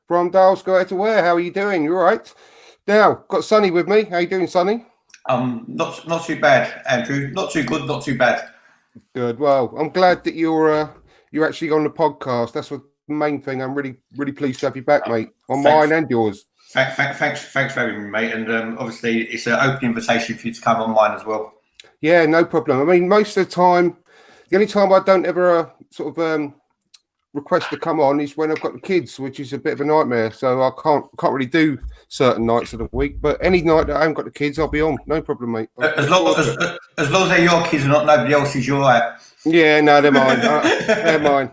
from Dale's Go to Where. How are you doing? You all right? Now, got Sonny with me. How you doing, Sonny? Not too bad, Andrew. Not too good, not too bad. Good. Well, I'm glad that you're actually on the podcast. That's what the main thing. I'm really pleased to have you back, mate, on mine and yours. Thanks for having me, mate. And obviously, it's an open invitation for you to come on mine as well. Yeah, no problem. I mean, most of the time, the only time I don't ever request to come on is when I've got the kids, which is a bit of a nightmare. So I can't really do certain nights of the week. But any night that I haven't got the kids, I'll be on. No problem, mate. As long as they're your kids and not nobody else's, you're right. Yeah, no, they're mine. They're mine.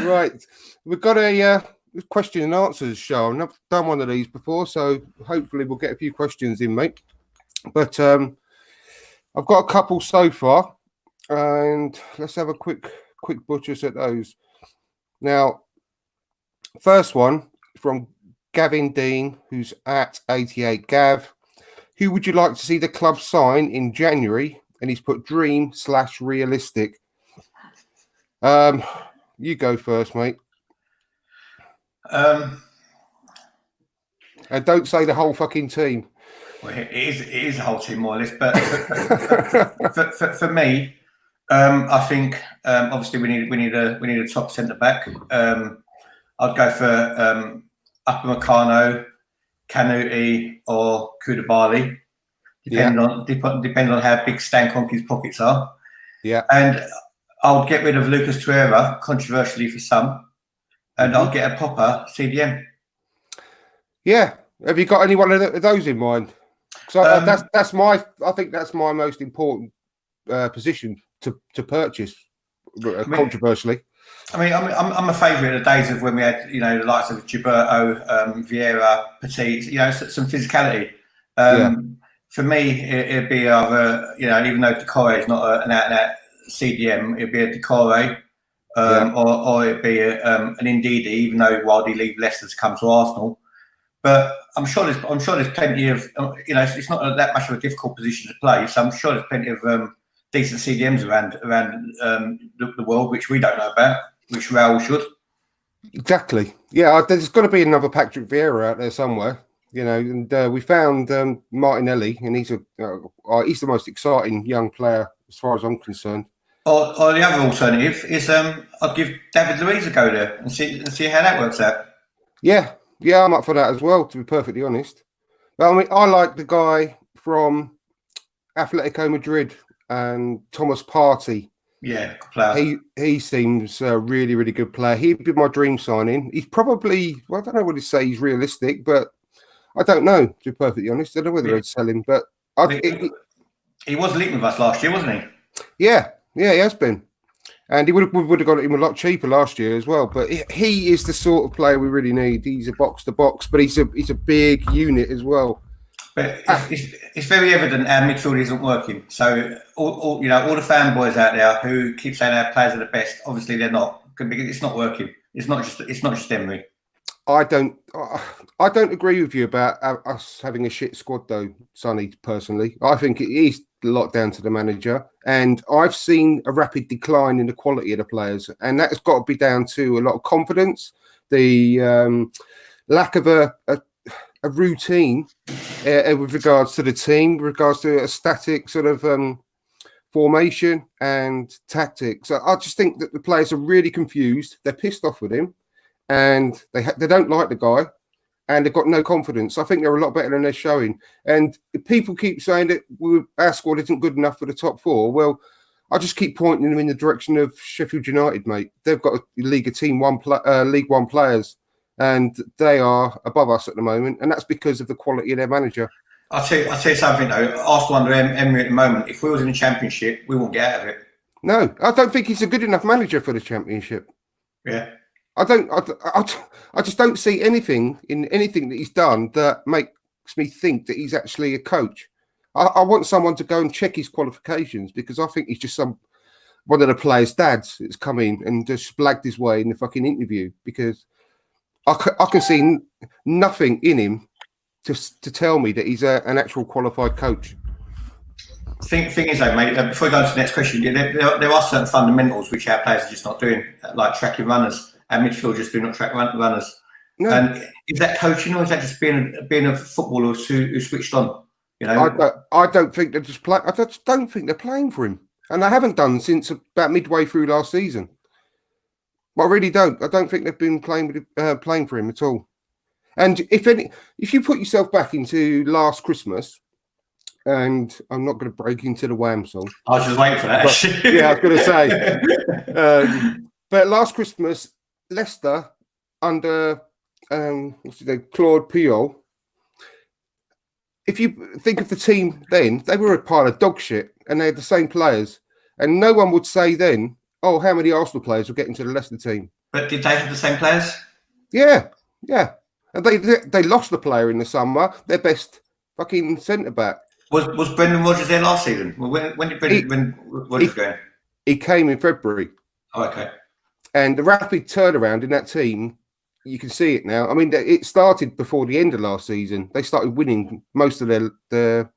Right, we've got a question and answers show. I've never done one of these before, so hopefully we'll get a few questions in, mate. But I've got a couple so far. And let's have a quick butchers at those. Now, first one from Gavin Dean, who's at 88 Gav. Who would you like to see the club sign in January? And he's put dream/realistic. You go first, mate. And don't say the whole fucking team. Well, it is a whole team more or less, but for me. I think obviously we need a top centre back. I'd go for Upamecano, Kanuti, or Koulibaly, depending on how big Stan Kroenke's pockets are. Yeah, and I'll get rid of Lucas Torreira, controversially for some, and I'll get a proper CDM. Yeah, have you got any one of those in mind? So that's my. I think that's my most important position to purchase, controversially. I mean, I'm a favourite of the days of when we had, the likes of Gilberto, Vieira, Petit, some physicality. For me, it'd be either, even though Decore is not an out-and-out CDM, it'd be a Decore, or it'd be an Ndidi, even though Wildy leave Leicester to come to Arsenal. But I'm sure there's plenty of, it's not that much of a difficult position to play. So I'm sure there's plenty of decent CDMs around the world, which we don't know about, which Raul should. Exactly. Yeah, there's got to be another Patrick Vieira out there somewhere, and we found Martinelli, and he's the most exciting young player as far as I'm concerned. Or the other alternative is I'd give David Luiz a go there and see how that works out. Yeah, I'm up for that as well, to be perfectly honest. But I mean, I like the guy from Atletico Madrid, and Thomas Partey. Yeah, good player. He seems a really, really good player. He'd be my dream signing. He's probably, I don't know what to say he's realistic, but I don't know, to be perfectly honest. I don't know whether I'd sell him, but he was linked with us last year, wasn't he? Yeah, he has been. And we would have got him a lot cheaper last year as well. But he is the sort of player we really need. He's a box to box, but he's a big unit as well. But it's very evident our midfield isn't working. So all the fanboys out there who keep saying our players are the best, obviously they're not. It's not working. It's not just Emery. I don't agree with you about us having a shit squad though, Sonny. Personally, I think it is a lot down to the manager, and I've seen a rapid decline in the quality of the players, and that's got to be down to a lot of confidence, the lack of a routine with regards to the team, with regards to a static sort of formation and tactics. So I just think that the players are really confused. They're pissed off with him, and they don't like the guy, and they've got no confidence. I think they're a lot better than they're showing. And people keep saying that our squad isn't good enough for the top four. Well, I just keep pointing them in the direction of Sheffield United, mate. They've got a League One players, and they are above us at the moment, and that's because of the quality of their manager. I'll tell you something though. Arsenal under Emery at the moment, if we was in the Championship, we won't get out of it. No, I don't think he's a good enough manager for the Championship. Yeah, I just don't see anything in anything that he's done that makes me think that he's actually a coach. I want someone to go and check his qualifications, because I think he's just one of the players' dads that's come in and just blagged his way in the fucking interview, because I can see nothing in him to tell me that he's an actual qualified coach. Thing is though, mate, before we go on to the next question, there are certain fundamentals which our players are just not doing, like tracking runners. our midfielders do not track runners. No. And is that coaching, or is that just being a footballer who switched on? You know, I don't think they're just play. I just don't think they're playing for him, and they haven't done since about midway through last season. I really don't. I don't think they've been playing for him at all. And if you put yourself back into last Christmas, and I'm not going to break into the Wham song. I was just waiting for that. But, yeah, I was going to say. But last Christmas, Leicester under Claude Puel. If you think of the team then, they were a pile of dog shit, and they had the same players, and no one would say then, "Oh, how many Arsenal players will get into the Leicester team?" But did they have the same players? Yeah. And they lost the player in the summer, their best fucking centre back. Was Brendan Rodgers there last season? When did Brendan Rodgers go? He came in February. Oh, okay. And the rapid turnaround in that team, you can see it now. I mean, it started before the end of last season. They started winning most of the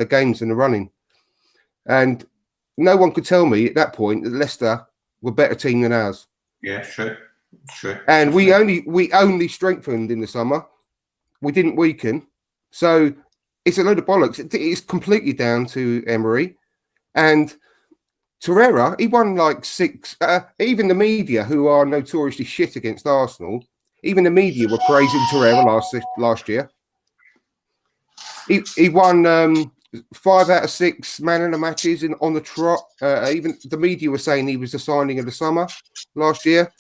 games in the running. And no one could tell me at that point that Leicester were a better team than ours. Yeah, true. And we only strengthened in the summer. We didn't weaken. So it's a load of bollocks. It's completely down to Emery. And Torreira, he won like 6. Even the media, who are notoriously shit against Arsenal, even the media were praising Torreira last year. He won 5 out of 6 man of the matches on the trot. Even the media were saying he was the signing of the summer last year.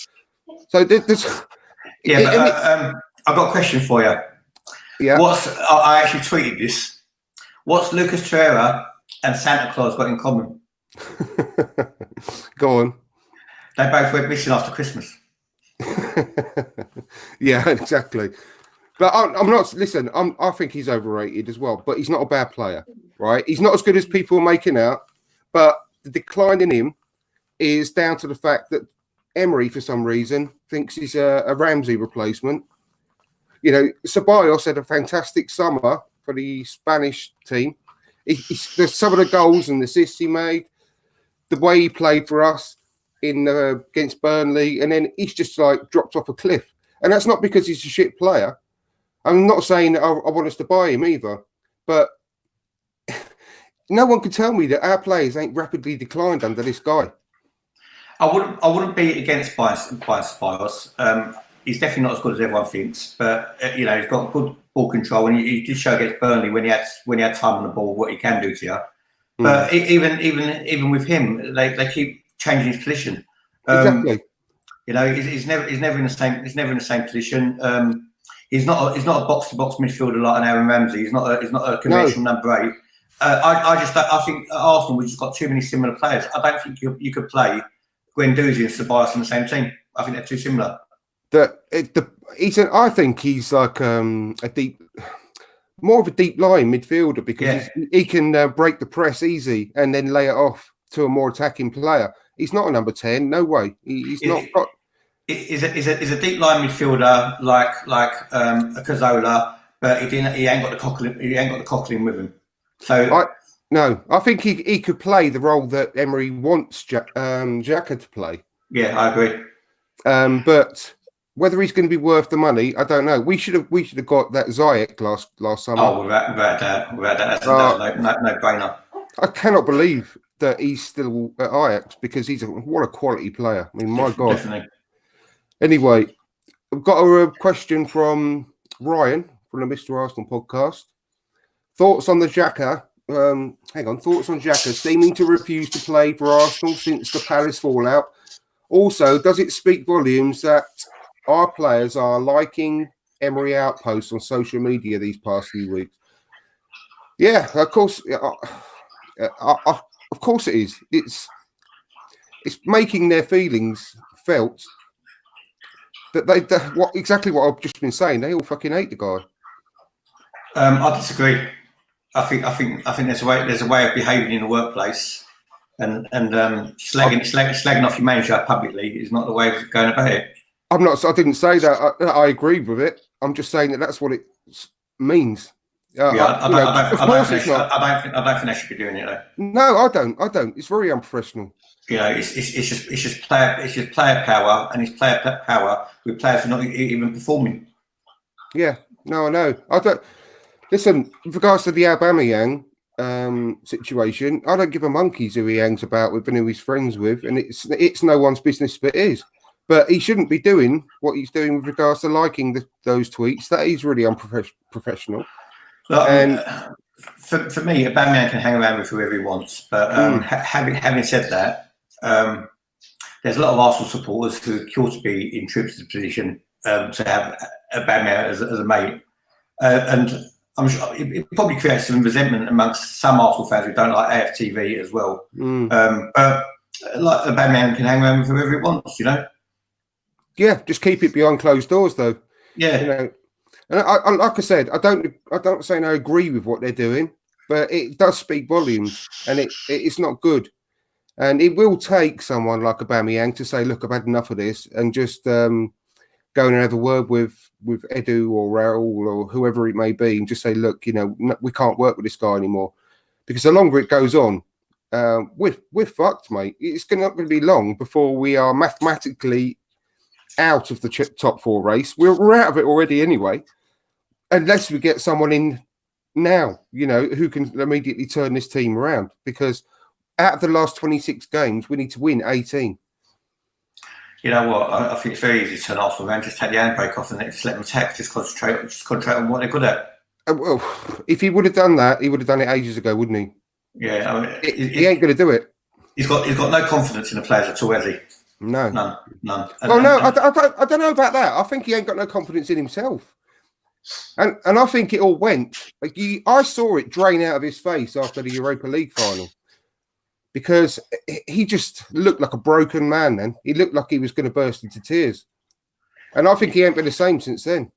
So there's I've got a question for you. Yeah. I actually tweeted this. What's Lucas Torreira and Santa Claus got in common? Go on. They both went missing after Christmas. Yeah, exactly. But I'm not. Listen, I think he's overrated as well. But he's not a bad player, right? He's not as good as people are making out. But the decline in him is down to the fact that Emery, for some reason, thinks he's a Ramsey replacement. You know, Ceballos had a fantastic summer for the Spanish team. There's some of the goals and assists he made, the way he played for us against Burnley, and then he's just like dropped off a cliff. And that's not because he's a shit player. I'm not saying that I want us to buy him either, but no one can tell me that our players ain't rapidly declined under this guy. I wouldn't be against buying Ceballos. He's definitely not as good as everyone thinks, but he's got good ball control, and he did show against Burnley when he had time on the ball what he can do to you. But even with him, they keep changing his position. Exactly. He's never in the same position. He's not a box to box midfielder like an Aaron Ramsey. He's not a conventional number 8. I think at Arsenal we just got too many similar players. I don't think you could play Guendouzi and Ceballos in the same team. I think they're too similar. I think he's like more of a deep line midfielder because he can break the press easy and then lay it off to a more attacking player. He's not a number 10, no way. He's not got. Is a deep line midfielder like a Cazorla, but he ain't got the Coquelin with him. So I think he could play the role that Emery wants Xhaka to play. Yeah, I agree. But whether he's going to be worth the money, I don't know. We should have got that Ziyech last summer. Oh, without that, that's no brainer. I cannot believe that he's still at Ajax because what a quality player. I mean, my God. Definitely. Anyway, I've got a question from Ryan from the Mr. Arsenal podcast. Thoughts on Xhaka? Thoughts on Xhaka seeming to refuse to play for Arsenal since the Palace fallout. Also, does it speak volumes that our players are liking Emery outposts on social media these past few weeks? Yeah, of course. Of course it is. It's making their feelings felt. That exactly what I've just been saying. They all fucking hate the guy. I disagree. I think there's a way of behaving in the workplace, and slagging off your manager publicly is not the way of going about it. I didn't say that. I agree with it. I'm just saying that's what it means. Yeah, Of course it's not. I don't think they should be doing it though. No, I don't. It's very unprofessional. You know, it's just player power, and it's player power with players who are not even performing. Yeah, no, I know. I don't. Listen, with regards to the Aubameyang situation, I don't give a monkeys who he hangs about with and who he's friends with, and it's no one's business but his. But he shouldn't be doing what he's doing with regards to liking those tweets. That is really unprofessional. Look, for me, Aubameyang can hang around with whoever he wants. But having said that, there's a lot of Arsenal supporters who are to be in Tripp's position to have Aubameyang as a mate, and I'm sure it probably creates some resentment amongst some Arsenal fans who don't like AFTV as well. But like Aubameyang can hang around with whoever he wants, you know. Yeah, just keep it behind closed doors, though. Yeah, you know. And I like I said, I don't say I agree with what they're doing, but it does speak volumes, and it's not good. And it will take someone like Aubameyang to say, "Look, I've had enough of this," and just go and have a word with Edu or Raul or whoever it may be, and just say, "Look, you know, we can't work with this guy anymore," because the longer it goes on, we're fucked, mate. It's not going to be long before we are mathematically out of the top four race. We're out of it already anyway, unless we get someone in now, you know, who can immediately turn this team around. Because out of the last 26 games, we need to win 18. You know what? I think it's very easy to turn Arsenal around. Just take the handbrake off and just let them attack. Just concentrate on what they're good at. Well, if he would have done that, he would have done it ages ago, wouldn't he? Yeah, I mean, he ain't going to do it. He's got no confidence in the players at all, has he? No, none. I don't know about that. I think he ain't got no confidence in himself, and I think it all went. Like I saw it drain out of his face after the Europa League final, because he just looked like a broken man. Then he looked like he was going to burst into tears, and I think he ain't been the same since then.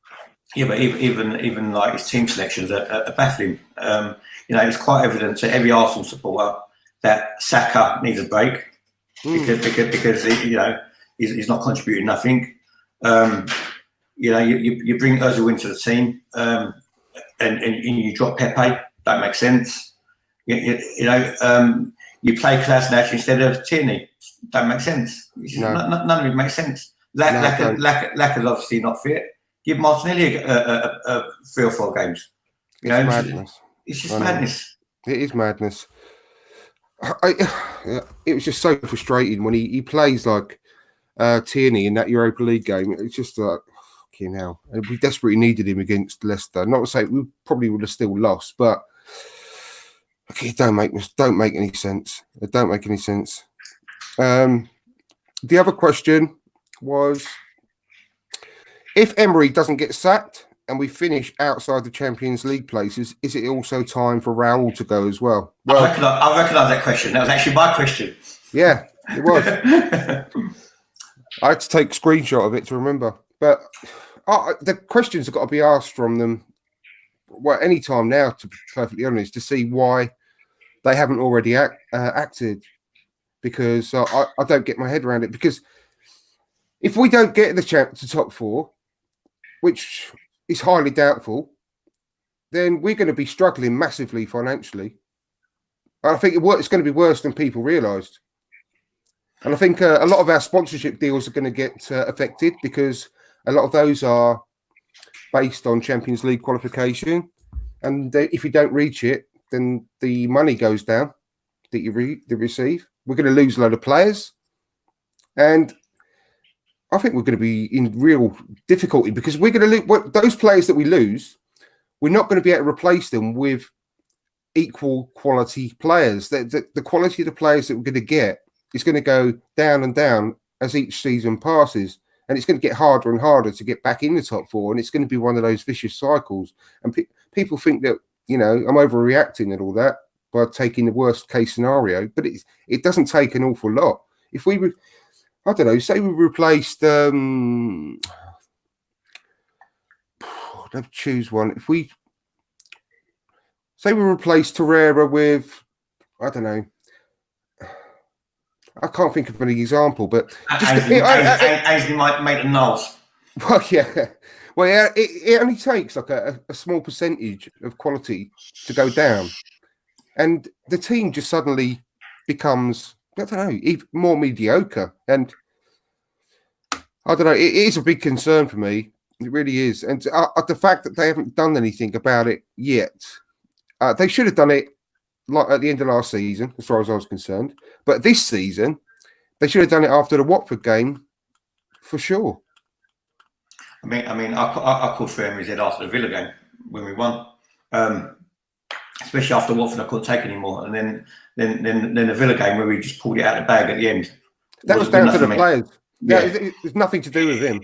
Yeah, but even like his team selections are baffling. You know, it's quite evident to every Arsenal supporter that Saka needs a break. Because you know he's not contributing nothing. You know, you bring Ozil into the team, and you drop Pepe. That makes sense. You know, you play Kolasinac instead of Tierney. That makes sense. None of it makes sense. Lacazette is obviously not fit. Give Martinelli a 3 or 4 games. You know, madness. It's just madness. It is madness. It was just so frustrating when he plays like Tierney in that Europa League game. It's just like, fucking hell. And we desperately needed him against Leicester. Not to say we probably would have still lost, but it don't make any sense. It don't make any sense. The other question was, if Emery doesn't get sacked and we finish outside the Champions League places, is it also time for Raul to go as well? I recognise that question. That was actually my question. Yeah, it was. I had to take a screenshot of it to remember. But the questions have got to be asked from them, well, any time now, to be perfectly honest, to see why they haven't already acted. Because I don't get my head around it. Because if we don't get the top 4, which is highly doubtful, then we're going to be struggling massively financially. I think it's going to be worse than people realised. And I think a lot of our sponsorship deals are going to get affected, because a lot of those are based on Champions League qualification. And if you don't reach it, then the money goes down that you receive. We're going to lose a load of players. And I think we're going to be in real difficulty, because we're going to lose those players that we lose. We're not going to be able to replace them with equal quality players. The quality of the players that we're going to get is going to go down and down as each season passes, and it's going to get harder and harder to get back in the top 4, and it's going to be one of those vicious cycles. And people think that, you know, I'm overreacting and all that by taking the worst case scenario, but it doesn't take an awful lot. If we I don't know, say we replaced, let's choose one. If we say we replaced Torreira with, I don't know, I can't think of any example, but Ainsley might make the nose. Well, yeah. Well, yeah, it only takes like a small percentage of quality to go down, and the team just suddenly becomes, I don't know, even more mediocre. And I don't know, it is a big concern for me. It really is. And the fact that they haven't done anything about it yet, they should have done it like at the end of last season, as far as I was concerned. But this season, they should have done it after the Watford game, for sure. I called for Emery's head after the Villa game when we won, especially after Watford. I couldn't take anymore, and then the Villa game where we just pulled it out of the bag at the end. That was down to the players. Yeah, it's nothing to do with him.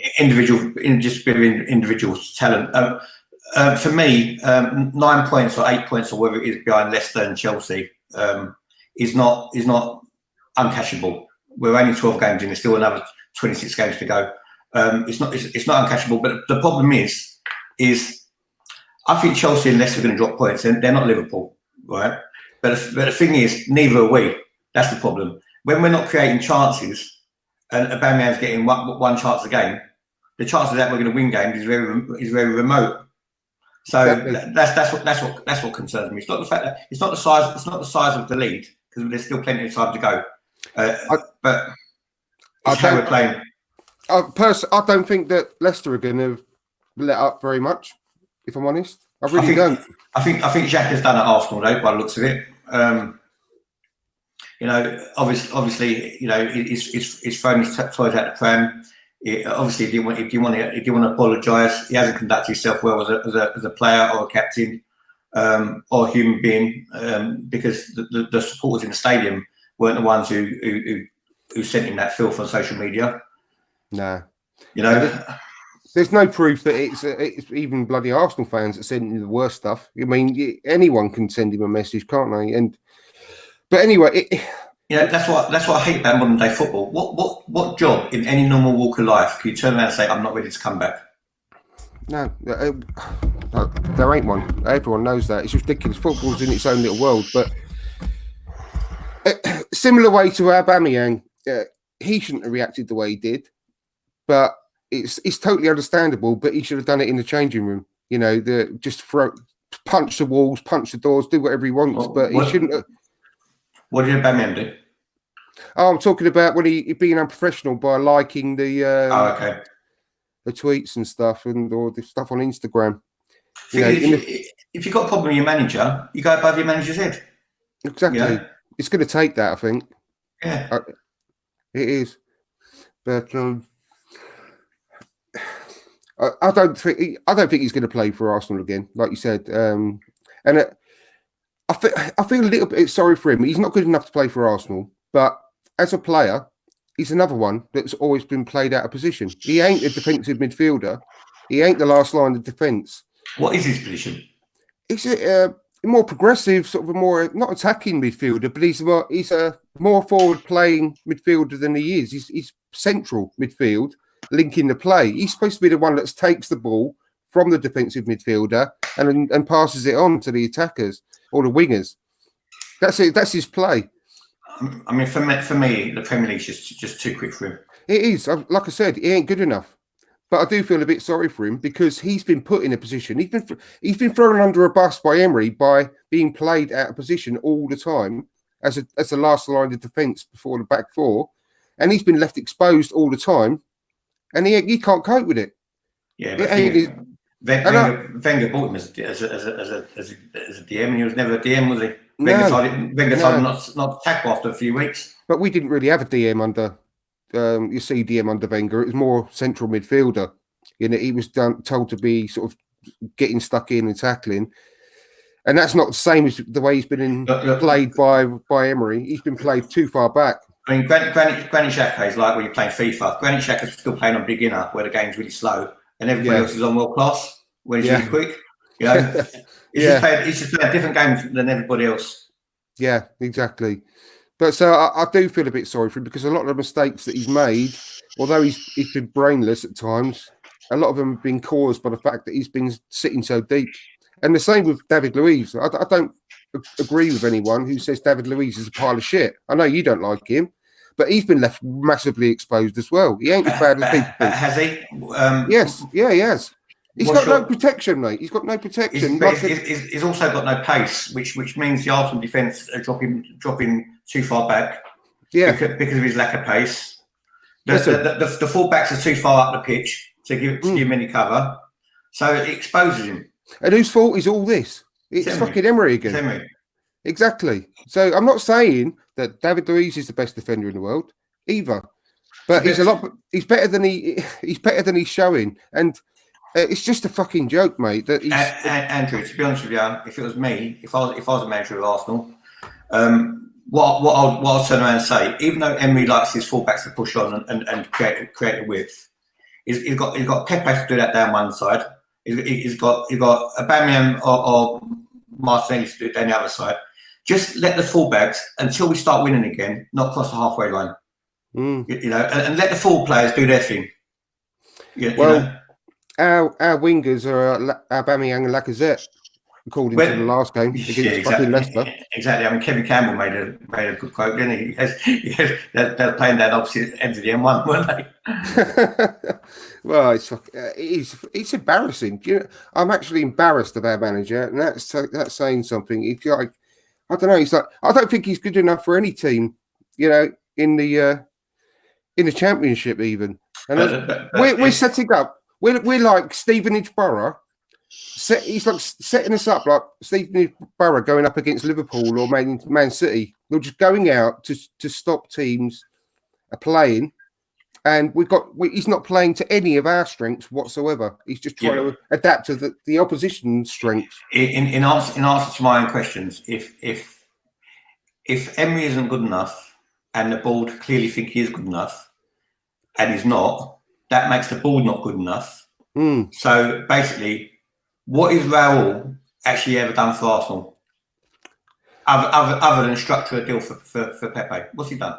Just individual talent. For me, 9 points or 8 points or whatever it is behind Leicester and Chelsea is not uncashable. We're only 12 games in. There's still another 26 games to go. It's not uncashable. But the problem is I think Chelsea and Leicester are going to drop points. They're not Liverpool, right? But the thing is, neither are we. That's the problem. When we're not creating chances, and Aubameyang's getting one chance a game, the chances that we're going to win games is very remote. So that's what concerns me. It's not the fact that it's not the size of the lead, because there's still plenty of time to go. But it's how we're playing. I don't think that Leicester are going to let up very much. If I'm honest, I really don't. I think Xhaka's done at Arsenal though, by the looks of it. Obviously, he's thrown his toys out the pram. Obviously, if you want to apologise, he hasn't conducted himself well as a player or a captain or a human being, because the supporters in the stadium weren't the ones who sent him that filth on social media. No, there's no proof that it's even bloody Arsenal fans that send him the worst stuff. I mean, anyone can send him a message, can't they? But anyway, that's what I hate about modern day football. What job in any normal walk of life can you turn around and say, I'm not ready to come back? No, there ain't one. Everyone knows that. It's ridiculous. Football's in its own little world. But similar way to Aubameyang, he shouldn't have reacted the way he did. But it's totally understandable. But he should have done it in the changing room. Just punch the walls, punch the doors, do whatever he wants. He shouldn't have. What did Aubameyang do? Oh, I'm talking about when he being unprofessional by liking the the tweets and stuff or the stuff on Instagram. If you've got a problem with your manager, you go above your manager's head. Exactly. It's going to take that, I think. Yeah, it is. But I don't think he's going to play for Arsenal again, like you said. I feel a little bit sorry for him. He's not good enough to play for Arsenal, but as a player, he's another one that's always been played out of position. He ain't a defensive midfielder. He ain't the last line of defence. What is his position? He's a more progressive, sort of a more not attacking midfielder, but he's a more forward-playing midfielder than he is. He's central midfield, linking the play. He's supposed to be the one that takes the ball from the defensive midfielder and passes it on to the attackers or the wingers. That's it. That's his play. I mean, for me, the Premier League's just too quick for him. It is. Like I said, he ain't good enough. But I do feel a bit sorry for him because he's been put in a position. He's been thrown under a bus by Emery by being played out of position all the time as a last line of defence before the back four, and he's been left exposed all the time, and he can't cope with it. Yeah, but Wenger bought him as a DM, and he was never a DM, was he? Wenger decided not to tackle after a few weeks. But we didn't really have a DM under. You see DM under Wenger. It was more central midfielder. He was told to be sort of getting stuck in and tackling, and that's not the same as the way he's been played by Emery. He's been played too far back. I mean, Granit Xhaka is like when you're playing FIFA. Granit Xhaka is still playing on beginner, where the game's really slow, and everybody else is on world class when it's really quick. He's just playing different games than everybody else. Yeah, exactly. But so I do feel a bit sorry for him because a lot of the mistakes that he's made, although he's been brainless at times, a lot of them have been caused by the fact that he's been sitting so deep. And the same with David Luiz. I don't agree with anyone who says David Luiz is a pile of shit. I know you don't like him, but he's been left massively exposed as well. He ain't as bad as people think. Has he? Yes. Yeah, he has. He's got no protection, mate. He's got no protection. He's also got no pace, which means the Arsenal defence are dropping too far back. Yeah, because of his lack of pace. The full-backs are too far up the pitch to give him any cover, so it exposes him. And whose fault is all this? It's fucking Emery again. It's Emery. Exactly. So I'm not saying that David Luiz is the best defender in the world either, but he's better than he's better than he's showing, and it's just a fucking joke, mate. That he's Andrew, to be honest with you, if it was me, if I was a manager of Arsenal, what I'll turn around and say, even though Emery likes his fullbacks to push on and create a width, he's got Pepe to do that down one side. He's got Aubameyang or Martinelli to do it down the other side. Just let the fullbacks, until we start winning again, not cross the halfway line. You know, and let the full players do their thing. Our wingers are Aubameyang and Lacazette, according to the last game against fucking Leicester. Exactly. I mean, Kevin Campbell made a good quote, didn't he? They're playing that opposite end of the M1, weren't they? Well, it's embarrassing. You know, I'm actually embarrassed of our manager, and that's saying something. He's like, I don't know. He's like, I don't think he's good enough for any team. You know, in the Championship even. And we're setting up. We're like Stevenage Borough. He's like setting us up like Stevenage Borough going up against Liverpool or Man City. We're just going out to stop teams playing, and he's not playing to any of our strengths whatsoever. He's just trying to adapt to the opposition's strengths. In answer to my own questions, if Emery isn't good enough and the board clearly think he is good enough and he's not, that makes the board not good enough. So basically, what has Raul actually ever done for Arsenal? Other than structure a deal for Pepe. What's he done?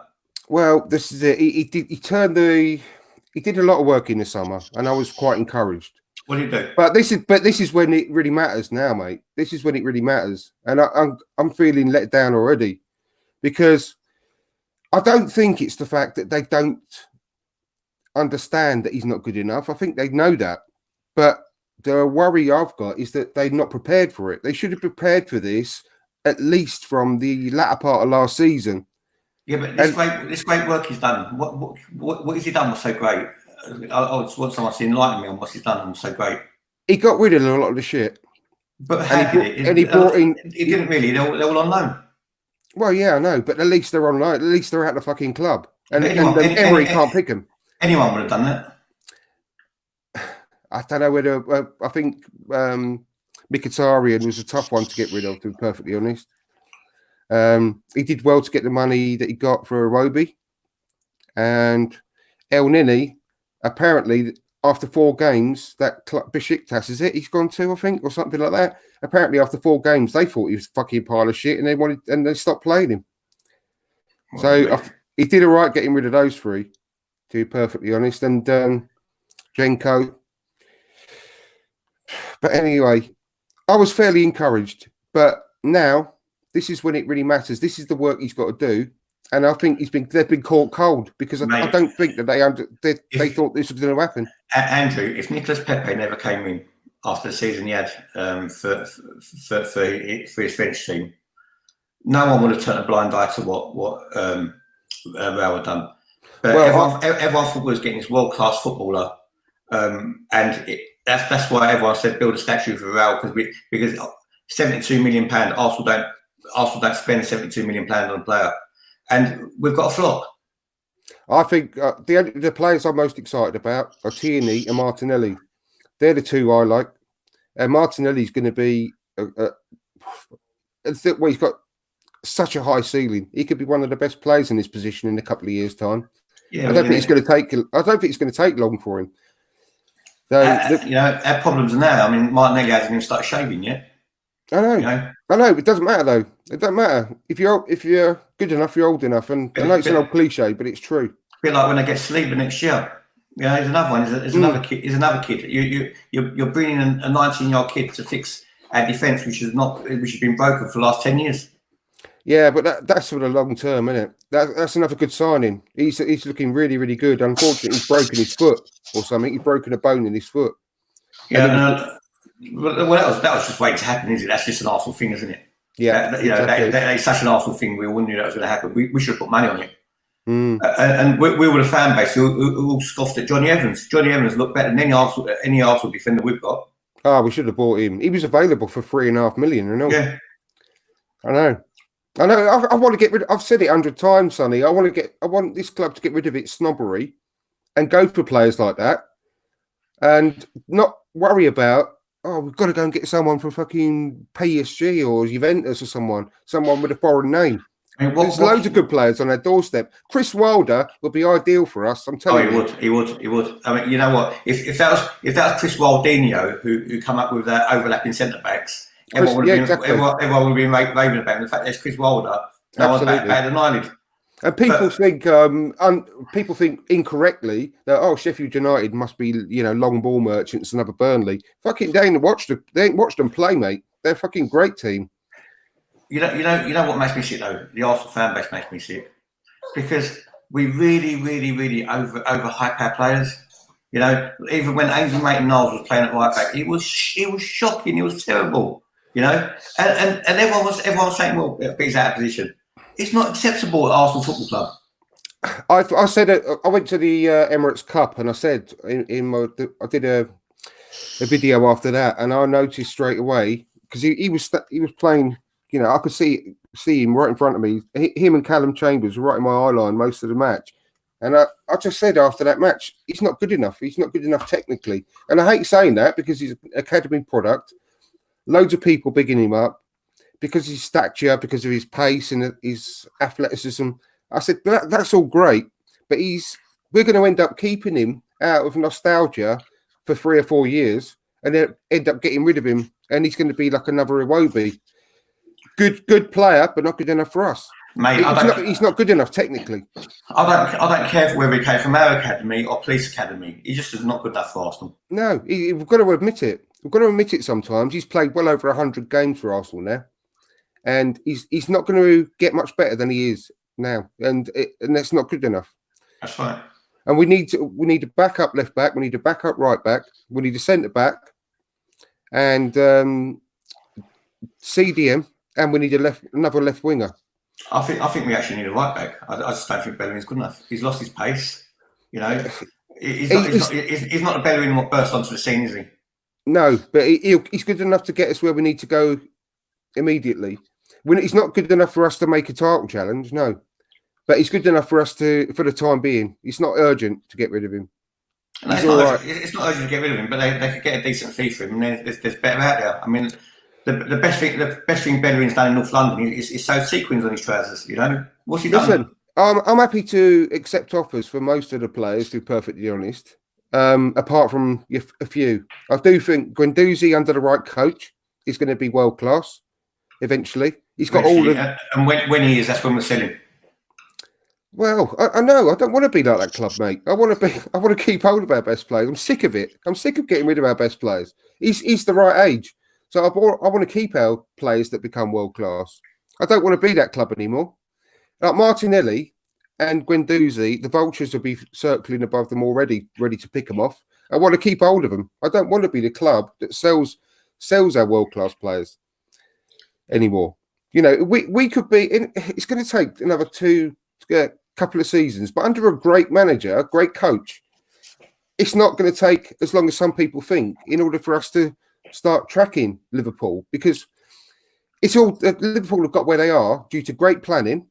Well, this is it. He did a lot of work in the summer, and I was quite encouraged. What did he do? But this is when it really matters now, mate. This is when it really matters, and I'm feeling let down already, because I don't think it's the fact that they don't understand that he's not good enough. I think they know that, but the worry I've got is that they're not prepared for it. They should have prepared for this at least from the latter part of last season. Yeah, but this great work he's done. What has he done was so great? I just want someone to enlighten me on what he's done and was so great. He got rid of a lot of the shit. But he brought in. He didn't really. They're all on loan. Well, yeah, I know, but at least they're on loan. At least they're at the fucking club, and Emery can't pick them. Anyone would have done that. I don't know whether I think Mkhitaryan was a tough one to get rid of, to be perfectly honest. He did well to get the money that he got for Iwobi. And El Nini, apparently, after 4 games, that Besiktas, is it? He's gone to, I think, or something like that. Apparently, after 4 games, they thought he was a fucking pile of shit, and they stopped playing him. Well, so he did all right getting rid of those 3, to be perfectly honest. And Jenko. But anyway, I was fairly encouraged. But now, this is when it really matters. This is the work he's got to do. And I think they've been caught cold, because I don't think that they thought this was going to happen. Andrew, if Nicolas Pepe never came in after the season he had for his French team, no one would have turned a blind eye to what Raul had done. But everyone thought he was getting this world-class footballer, and that's why everyone said build a statue for Raul, because £72 million, Arsenal don't spend £72 million on a player. And we've got a flop. I think the players I'm most excited about are Tierney and Martinelli. They're the 2 I like. And Martinelli's going to be... he's got such a high ceiling. He could be one of the best players in this position in a couple of years' time. Yeah, I don't think it's going to take long for him. So, our problems are now. I mean, Martinelli hasn't even started shaving yet. I know. I know. It doesn't matter though. It doesn't matter if you're good enough, you're old enough. And I know it's an old cliche, but it's true. A bit like when I get Sleeper next year. Yeah, there's another one. There's another kid. There's another kid. You're bringing a 19-year-old kid to fix our defence, which has been broken for the last 10 years. Yeah, but that's for the long term, isn't it? That's another good signing. He's looking really, really good. Unfortunately, he's broken his foot or something. He's broken a bone in his foot. Yeah, well, that was just waiting to happen, isn't it? That's just an Arsenal thing, isn't it? Yeah, exactly. It's such an Arsenal thing. We all knew that was going to happen. We should have put money on it. Mm. And we were the fan base who all scoffed at Johnny Evans. Johnny Evans looked better than any Arsenal defender we've got. Oh, we should have bought him. He was available for $3.5 million. You know? Yeah, I know. I want to get rid. I've said it 100 times, Sonny. I want this club to get rid of its snobbery and go for players like that, and not worry about. Oh, we've got to go and get someone from fucking PSG or Juventus or someone with a foreign name. I mean, there's loads of good players on our doorstep. Chris Wilder would be ideal for us. I'm telling you. He would. I mean, you know what? If that was Chris Wildinho who come up with that overlapping centre backs, everyone would have been raving about him. The fact there's Chris Wilder, no one's bad an eyelid. And people think incorrectly that Sheffield United must be long ball merchants, another Burnley. Fucking they ain't watched them play, mate. They're a fucking great team. You know what makes me sick though? The Arsenal fan base makes me sick because we really overhype our players. You know, even when Ainsley Maitland-Niles was playing at right back, it was shocking. It was terrible. You know, and everyone was saying, well, he's out of position. It's not acceptable at Arsenal Football Club. I said I went to the Emirates Cup and I said I did a video after that, and I noticed straight away because he was playing. You know, I could see him right in front of me. Him and Callum Chambers were right in my eye line most of the match, and I just said after that match, he's not good enough. He's not good enough technically, and I hate saying that because he's an academy product. Loads of people bigging him up because of his stature, because of his pace and his athleticism. I said, that's all great, but we're going to end up keeping him out of nostalgia for 3 or 4 years and then end up getting rid of him, and he's going to be like another Iwobi. Good player, but not good enough for us. Mate, he's not good enough technically. I don't care whether he came from our academy or police academy. He just is not good enough for Arsenal. No, we've got to admit it. We've got to admit it sometimes. He's played well over 100 games for Arsenal now. And he's not going to get much better than he is now. And that's not good enough. That's right. And we need a backup left back. We need a backup right back. We need a centre back. And CDM. And we need another left winger. I think we actually need a right back. I just don't think Bellerin's good enough. He's lost his pace. You know, he's not a Bellerin what burst onto the scene, is he? No, but he's good enough to get us where we need to go immediately. He's not good enough for us to make a title challenge, no. But he's good enough for us for the time being. It's not urgent to get rid of him. No, it's not urgent to get rid of him, but they could get a decent fee for him, and there's better out there. I mean. The best thing Bellerin's done in North London is sew sequins on his trousers. You know, what's he done? Listen, I'm happy to accept offers for most of the players, to be perfectly honest. Apart from a few, I do think Guendouzi under the right coach is going to be world class. Eventually, he's got and when he is, that's when we're selling. Well, I know I don't want to be like that club, mate. I want to keep hold of our best players. I'm sick of it. I'm sick of getting rid of our best players. He's the right age. So I want to keep our players that become world class. I don't want to be that club anymore. Like Martinelli and Guendouzi, the vultures will be circling above them already, ready to pick them off. I want to keep hold of them. I don't want to be the club that sells our world class players anymore. You know, we could be. It's going to take another couple of seasons, but under a great manager, a great coach, it's not going to take as long as some people think in order for us to start tracking Liverpool, because it's all Liverpool have got where they are due to great planning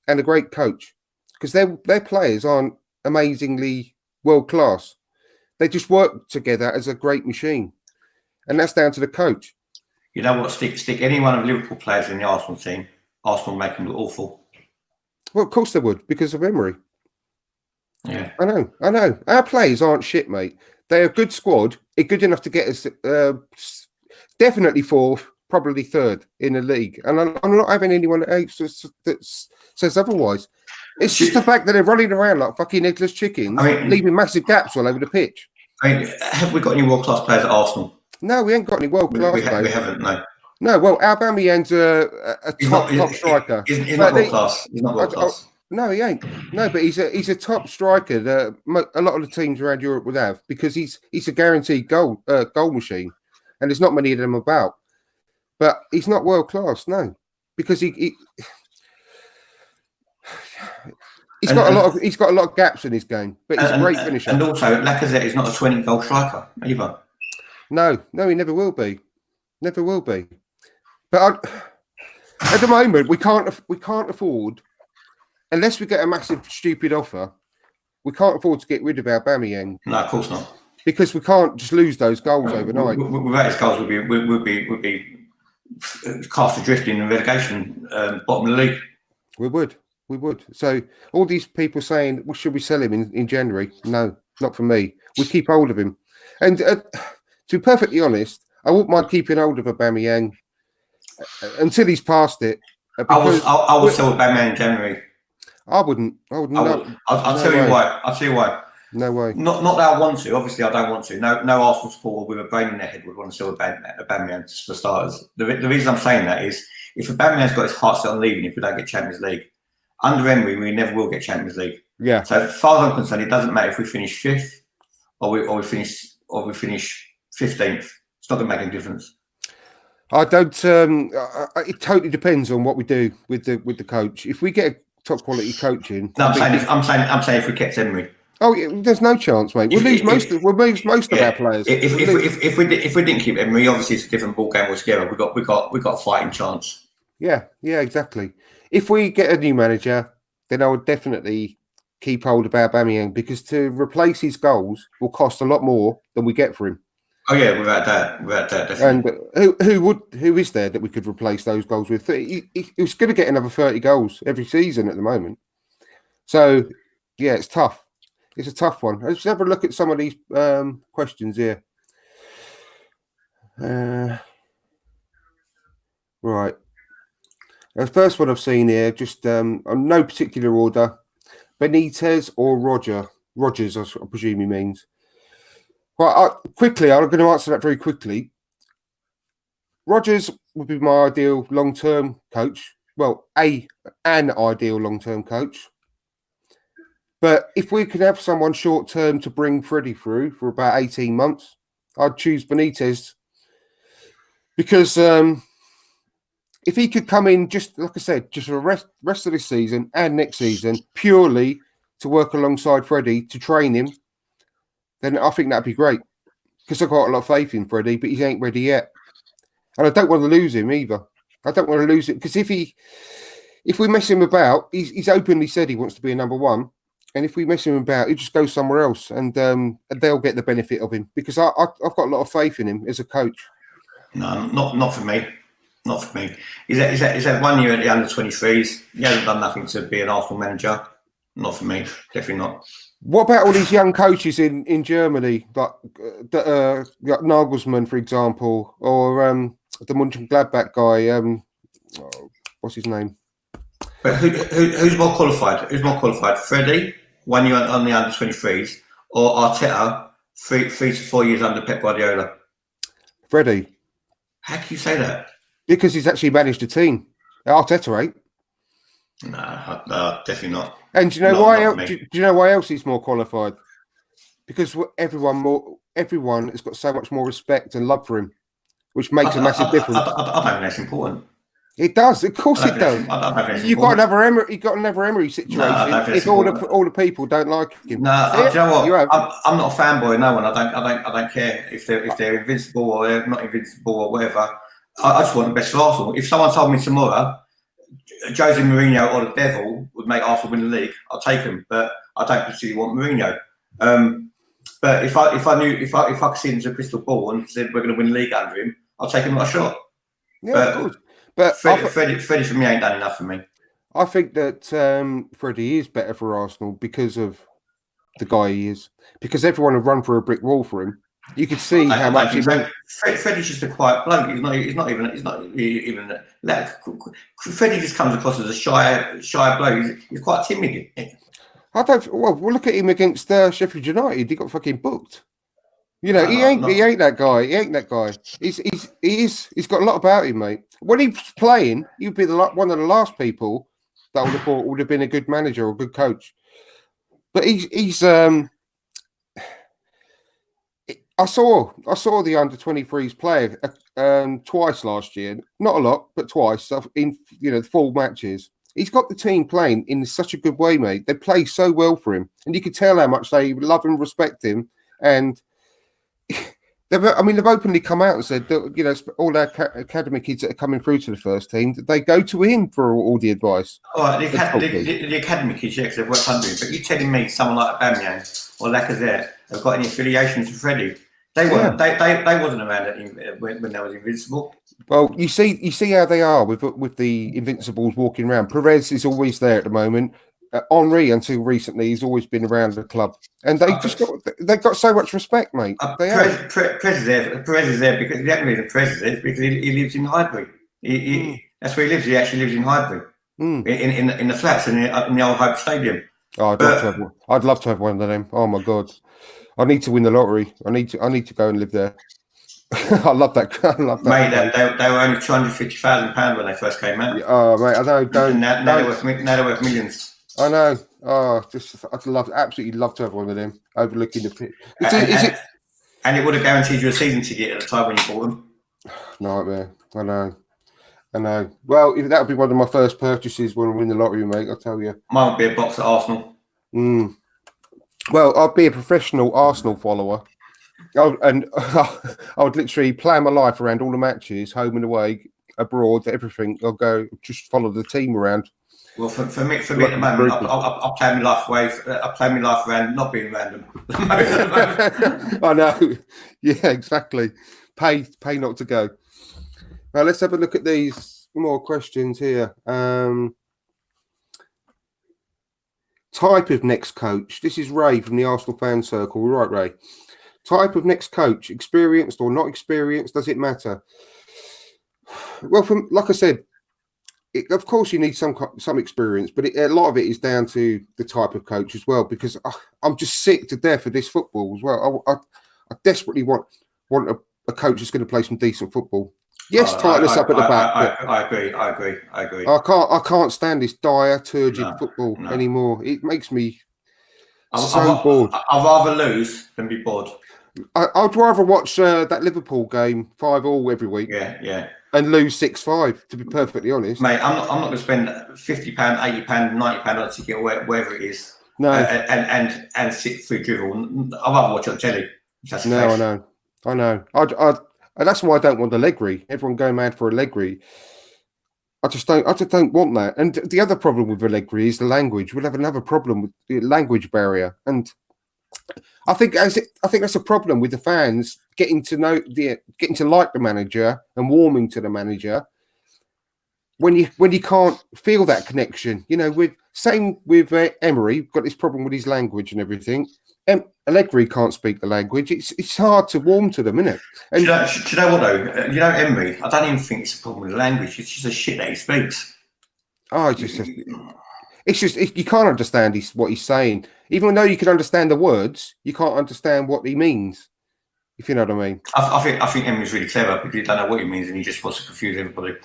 and a great coach, because their players aren't amazingly world class. They just work together as a great machine, and that's down to the coach. You know what? Stick any one of Liverpool players in the Arsenal team. Arsenal make them look awful. Well, of course they would, because of Emery. Yeah, I know. Our players aren't shit, mate. They're a good squad. It's good enough to get us definitely fourth, probably third in the league. And I'm not having anyone that says otherwise. It's just the fact that they're running around like fucking headless chickens, leaving massive gaps all over the pitch. I mean, have we got any world-class players at Arsenal? No, we ain't got any world-class players. We haven't, no. No, well, Aubameyang's a top striker. He's not world-class. He's not world-class. No, he ain't. No, but he's a top striker that a lot of the teams around Europe would have because he's a guaranteed goal machine, and there's not many of them about. But he's not world class, no, because he's got a lot of gaps in his game, but he's a great finisher. And also, Lacazette is not a 20-goal striker either. No, he never will be. Never will be. But at the moment, we can't afford, unless we get a massive stupid offer, we can't afford to get rid of our Aubameyang. No, of course not. Because we can't just lose those goals overnight. Without his goals, would be cast adrift in the relegation bottom of the league. We would. So all these people saying, well, should we sell him in January? No, not for me. We keep hold of him. And to be perfectly honest, I wouldn't mind keeping hold of Aubameyang until he's past it. I would sell Aubameyang in January. I wouldn't. I'll tell you why. I'll tell you why. No way. Not that I want to. Obviously, I don't want to. No Arsenal supporter with a brain in their head would want to sell Aubameyang for starters. The reason I'm saying that is if Aubameyang's got his heart set on leaving, if we don't get Champions League, under Emery, we never will get Champions League. Yeah. So as far as I'm concerned, it doesn't matter if we finish fifth or we finish 15th. It's not going to make any difference. I don't. It totally depends on what we do with the coach. If we get a top quality coaching, no, I'm saying if we kept Emery. Oh, yeah, there's no chance, mate. We'll lose most of our players. If we didn't keep Emery, obviously it's a different ball game altogether. We got a fighting chance. Yeah, exactly. If we get a new manager, then I would definitely keep hold of Aubameyang because to replace his goals will cost a lot more than we get for him. Oh yeah, without that, definitely. And who is there that we could replace those goals with? He's going to get another 30 goals every season at the moment. So yeah, it's tough. It's a tough one. Let's have a look at some of these questions here. Right. The first one I've seen here, just on no particular order, Benitez or Rogers, I presume he means. Well, I'm going to answer that very quickly. Rogers would be my ideal long-term coach. Well, an ideal long-term coach. But if we could have someone short-term to bring Freddie through for about 18 months, I'd choose Benitez. Because if he could come in, just like I said, just for the rest of this season and next season, purely to work alongside Freddie, to train him, then I think that'd be great. Because I've got a lot of faith in Freddie, but he ain't ready yet. And I don't want to lose him either. I don't want to lose it. Because if we mess him about, he's openly said he wants to be a number one. And if we mess him about, he'll just go somewhere else, and they'll get the benefit of him because I've got a lot of faith in him as a coach. No, not for me. Not for me. He's had 1 year at the under-23s. He hasn't done nothing to be an Arsenal manager. Not for me. Definitely not. What about all these young coaches in Germany, like Nagelsmann, for example, or the Mönchengladbach guy? What's his name? But who's more qualified? Who's more qualified? Freddie, 1 year on the under-23s, or Arteta, 3 to 4 years under Pep Guardiola? Freddie. How can you say that? Because he's actually managed a team. Arteta ain't. No, definitely not. And do you know why? Do you know why else he's more qualified? Because everyone has got so much more respect and love for him, which makes a massive difference. I don't think that's important. It does, of course it does. You've got another Emery situation. If all the people don't like him, no, do you know what? I'm not a fanboy of no one. I don't care if they're invincible or they're not invincible or whatever. I just want the best for Arsenal. If someone told me tomorrow Jose Mourinho or the Devil would make Arsenal win the league, I'll take him. But I don't particularly want Mourinho. But if I could see him as a crystal ball and said we're going to win the league under him, I'll take him like a shot. Yeah, of course. But Freddie for me ain't done enough for me. I think that Freddie is better for Arsenal because of the guy he is. Because everyone would run for a brick wall for him. You could see how much he went. Freddie's just a quiet bloke. He's not even. Freddie just comes across as a shy bloke. He's quite timid. Well, look at him against Sheffield United. He got fucking booked. You know, he ain't that guy. He ain't that guy. He's got a lot about him, mate. When he's playing, he'd be one of the last people that I would have thought would have been a good manager or a good coach. But he's I saw the under-23s play twice last year. Not a lot, but twice in the full matches. He's got the team playing in such a good way, mate. They play so well for him, and you can tell how much they love and respect him. And they've openly come out and said that all our academy kids that are coming through to the first team, they go to him for all the advice. Oh, the academy kids, yeah, because they've worked under him. But you telling me someone like Aubameyang or Lacazette have got any affiliations with Freddie? They weren't. Yeah. They wasn't around when they was invincible. Well, you see how they are with the Invincibles walking around. Perez is always there at the moment. Henri, until recently, he's always been around the club, and they've got so much respect, mate. Perez is there. Perez is there because the only reason Perez is there is because he lives in Highbury. That's where he lives. He actually lives in Highbury, in the flats in the old Hope Stadium. Oh, I'd love to have one of them. Oh my God. I need to win the lottery. I need to go and live there. I love that. Mate, they were only £250,000 when they first came out. Oh, mate, I know. Now they're worth millions. I know. Oh, I'd absolutely love to have one of them overlooking the pit. And it would have guaranteed you a season ticket at the time when you bought them. Nightmare. I know. Well, that would be one of my first purchases when I win the lottery, mate. I'll tell you. Mine would be a box at Arsenal. Well, I'd be a professional Arsenal follower. I would literally plan my life around all the matches, home and away, abroad, everything. I'll go just follow the team around. Well, for me at the moment, I plan my life around not being random. I know. Yeah, exactly. Pay not to go. Now let's have a look at these more questions here. Type of next coach. This is Ray from the Arsenal fan circle. Right, Ray. Type of next coach, experienced or not experienced, does it matter? Well, like I said, of course you need some experience, but a lot of it is down to the type of coach as well, because I'm just sick to death of this football as well. I desperately want a coach that's going to play some decent football. Yes, tighten us up at the back. I agree. I can't stand this dire, turgid football anymore. It makes me bored. I'd rather lose than be bored. I'd rather watch that Liverpool game 5-5 every week. Yeah. And lose 6-5. To be perfectly honest, mate, I'm not going to spend £50, £80, £90 on a ticket or wherever it is. No, and sit through drivel. I'd rather watch it on telly. I know. And that's why I don't want Allegri. Everyone going mad for Allegri. I just don't want that. And the other problem with Allegri is the language. We'll have another problem with the language barrier. And I think that's a problem with the fans getting to like the manager and warming to the manager when you can't feel that connection. Same with Emery, got this problem with his language and everything. Allegri can't speak the language. It's hard to warm to them, isn't it? And do you know what though? Emery, I don't even think it's a problem with the language. It's just the shit that he speaks. Oh, it's just you can't understand what he's saying. Even though you can understand the words, you can't understand what he means. If you know what I mean. I think Emery's really clever because he don't know what he means and he just wants to confuse everybody.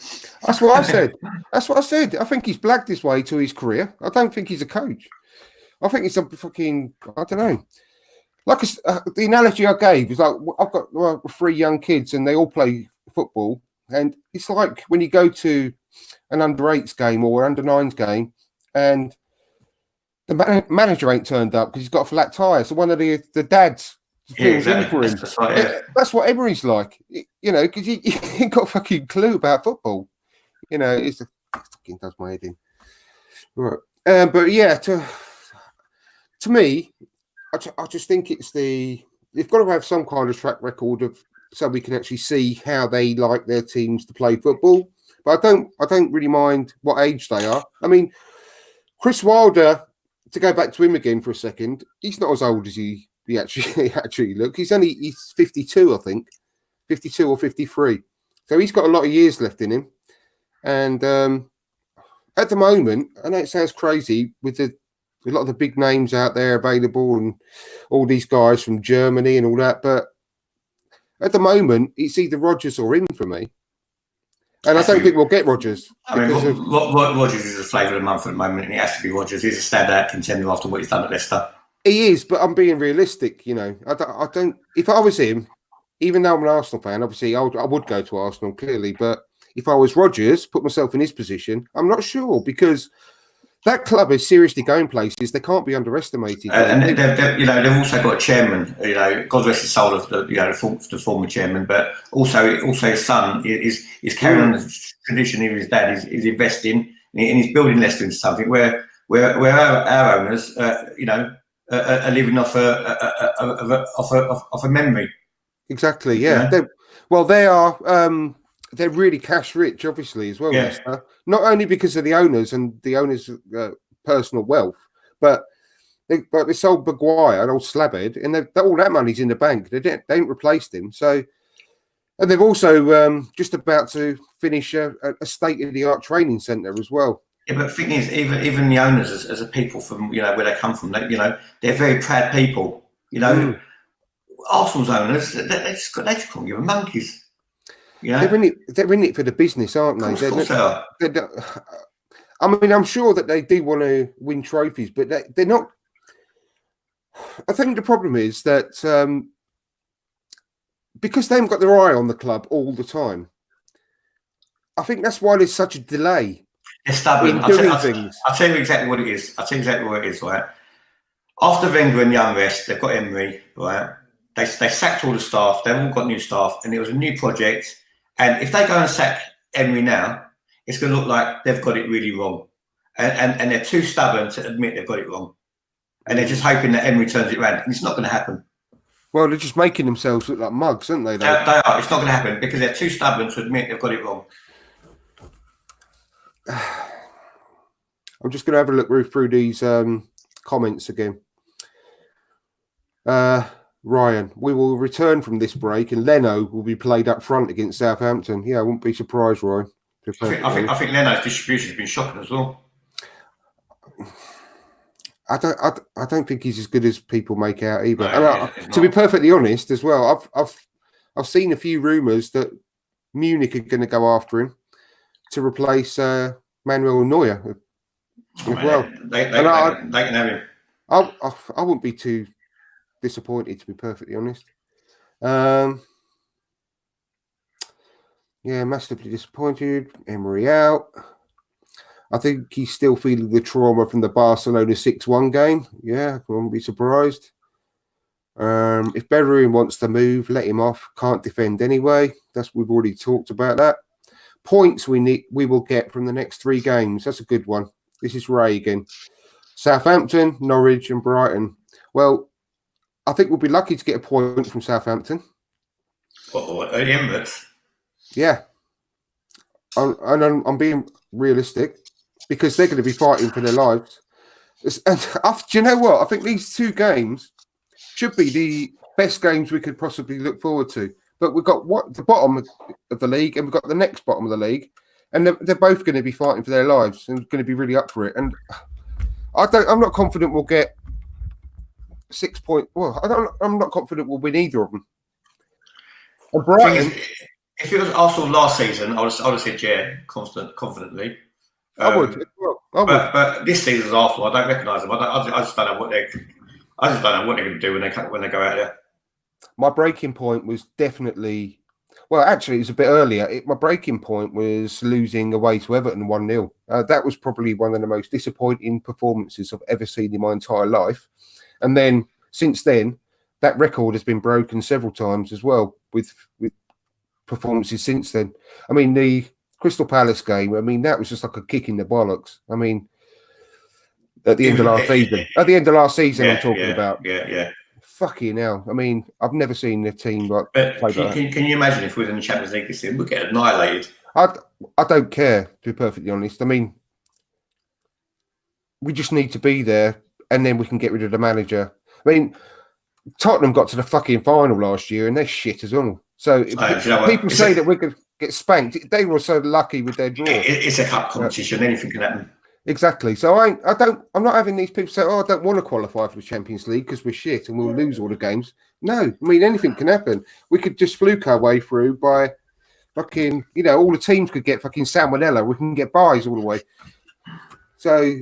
That's what I said. I think he's blagged his way to his career. I don't think he's a coach. I think he's a fucking, I don't know. Like the analogy I gave is like, I've got 3 young kids and they all play football. And it's like when you go to an under-8s game or under 9s game and the manager ain't turned up because he's got a flat tyre. So one of the dads feels in for him. That's right, yeah. That's what Emery's like, because he ain't got a fucking clue about football. It fucking does my head in. Right. But yeah, to me, I just think they've got to have some kind of track record so we can actually see how they like their teams to play football. But I don't really mind what age they are. I mean, Chris Wilder, to go back to him again for a second, he's not as old as he actually looks. He's 52, I think, 52 or 53. So he's got a lot of years left in him. And at the moment, I know it sounds crazy with a lot of the big names out there available and all these guys from Germany and all that. But at the moment, it's either Rodgers or him for me. And I don't think we'll get Rodgers. I mean, Rodgers is the flavour of the month at the moment, and he has to be Rodgers. He's a standout contender after what he's done at Leicester. He is, but I'm being realistic. I don't. If I was him, even though I'm an Arsenal fan, obviously I would go to Arsenal clearly. But if I was Rodgers, put myself in his position, I'm not sure because that club is seriously going places. They can't be underestimated. And they've also got a chairman. God rest his soul of the former chairman, but also his son is carrying on the tradition of his dad. Is investing and he's building Leicester into something where our owners, are living off a memory. Exactly. Yeah. They are. They're really cash rich, obviously, as well. Yeah. Leicester. Not only because of the owners and the owners' personal wealth, but they sold Maguire, an old slabhead, and all that money's in the bank. They ain't replaced him. So, and they've also just about to finish a state-of-the-art training centre as well. Yeah, but the thing is, even the owners, as a people from where they come from, they're very proud people. Arsenal's owners, they just can't give a monkeys. They're in it for the business, aren't they? I mean, I'm sure that they do want to win trophies, but they're not. I think the problem is that because they haven't got their eye on the club all the time, I think that's why there's such a delay. They're stubborn. I'll tell you exactly what it is. Right? After Wenger and the unrest, they've got Emery, right? They sacked all the staff. They've all got new staff, and it was a new project. And if they go and sack Emery now, it's going to look like they've got it really wrong. And they're too stubborn to admit they've got it wrong. And they're just hoping that Emery turns it around. And it's not going to happen. Well, they're just making themselves look like mugs, aren't they? They are. It's not going to happen because they're too stubborn to admit they've got it wrong. I'm just going to have a look through these comments again. Ryan, we will return from this break and Leno will be played up front against Southampton. Yeah, I wouldn't be surprised, Ryan. I think Leno's distribution has been shocking as well. I don't think he's as good as people make out either. No, and to be perfectly honest, as well, I've seen a few rumours that Munich are going to go after him to replace Manuel Neuer as well. They can have him. I wouldn't be too disappointed, to be perfectly honest. Yeah, massively disappointed. Emery out. I think he's still feeling the trauma from the Barcelona 6-1 game. Yeah, I wouldn't be surprised. If Bellerin wants to move, let him off. Can't defend anyway. We've already talked about that. Points we will get from the next 3 games. That's a good one. This is Ray again. Southampton, Norwich, and Brighton. Well, I think we'll be lucky to get a point from Southampton. What the Emirates? Yeah. I'm being realistic because they're going to be fighting for their lives. And do you know what? I think these 2 games should be the best games we could possibly look forward to. But we've got the bottom of the league and we've got the next bottom of the league. And they're both going to be fighting for their lives and going to be really up for it. And I'm not confident we'll get 6 points. Well, I'm not confident we'll win either of them. And Brighton, if it was Arsenal last season, I would have said yeah, confidently. I would. But this season's Arsenal. I don't recognise them. I just don't know what they're going to do when they go out there. My breaking point was definitely. Well, actually, it was a bit earlier. My breaking point was losing away to Everton 1-0. That was probably one of the most disappointing performances I've ever seen in my entire life. And then, since then, that record has been broken several times as well with performances since then. I mean, the Crystal Palace game, that was just like a kick in the bollocks. At the end of last season. At the end of last season, I'm talking about. Yeah. Fucking hell. I've never seen a team like that. Can you imagine if we were in the Champions League this season, we'd get annihilated? I don't care, to be perfectly honest. We just need to be there and then we can get rid of the manager. Tottenham got to the fucking final last year and they're shit as well. So people say that we're going to get spanked. They were so lucky with their draw. It's a cup competition. Anything can happen. Exactly. So I'm not having these people say, I don't want to qualify for the Champions League because we're shit and we'll lose all the games. No, anything can happen. We could just fluke our way through by fucking, all the teams could get fucking salmonella. We can get buys all the way. So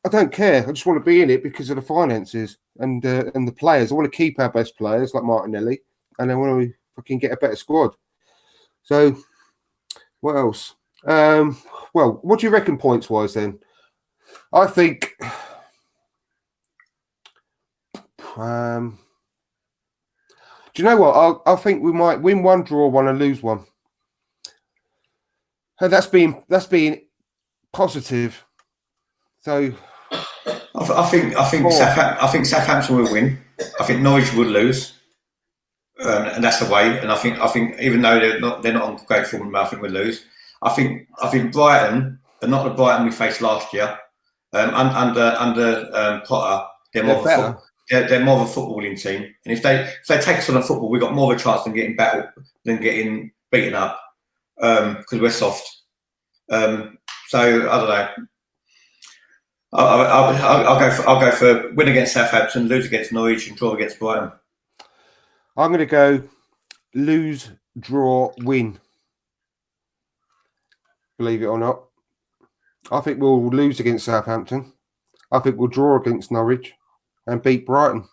I don't care. I just want to be in it because of the finances and the players. I want to keep our best players like Martinelli, and I want to fucking get a better squad. So what else? Well, what do you reckon points wise then? I think. Do you know what? I think we might win one, draw one, and lose one. And that's being positive. So I think Southampton will win. I think Norwich will lose, and that's the way. And I think even though they're not on great form, I think we'll lose. I think Brighton are not the Brighton we faced last year. Under Potter, they're more of a footballing team. And if they take us on a football, we've got more of a chance than getting getting beaten up because we're soft. So I don't know. I'll go for win against Southampton, lose against Norwich, and draw against Brighton. I'm going to go lose, draw, win. Believe it or not, I think we'll lose against Southampton. I think we'll draw against Norwich and beat Brighton.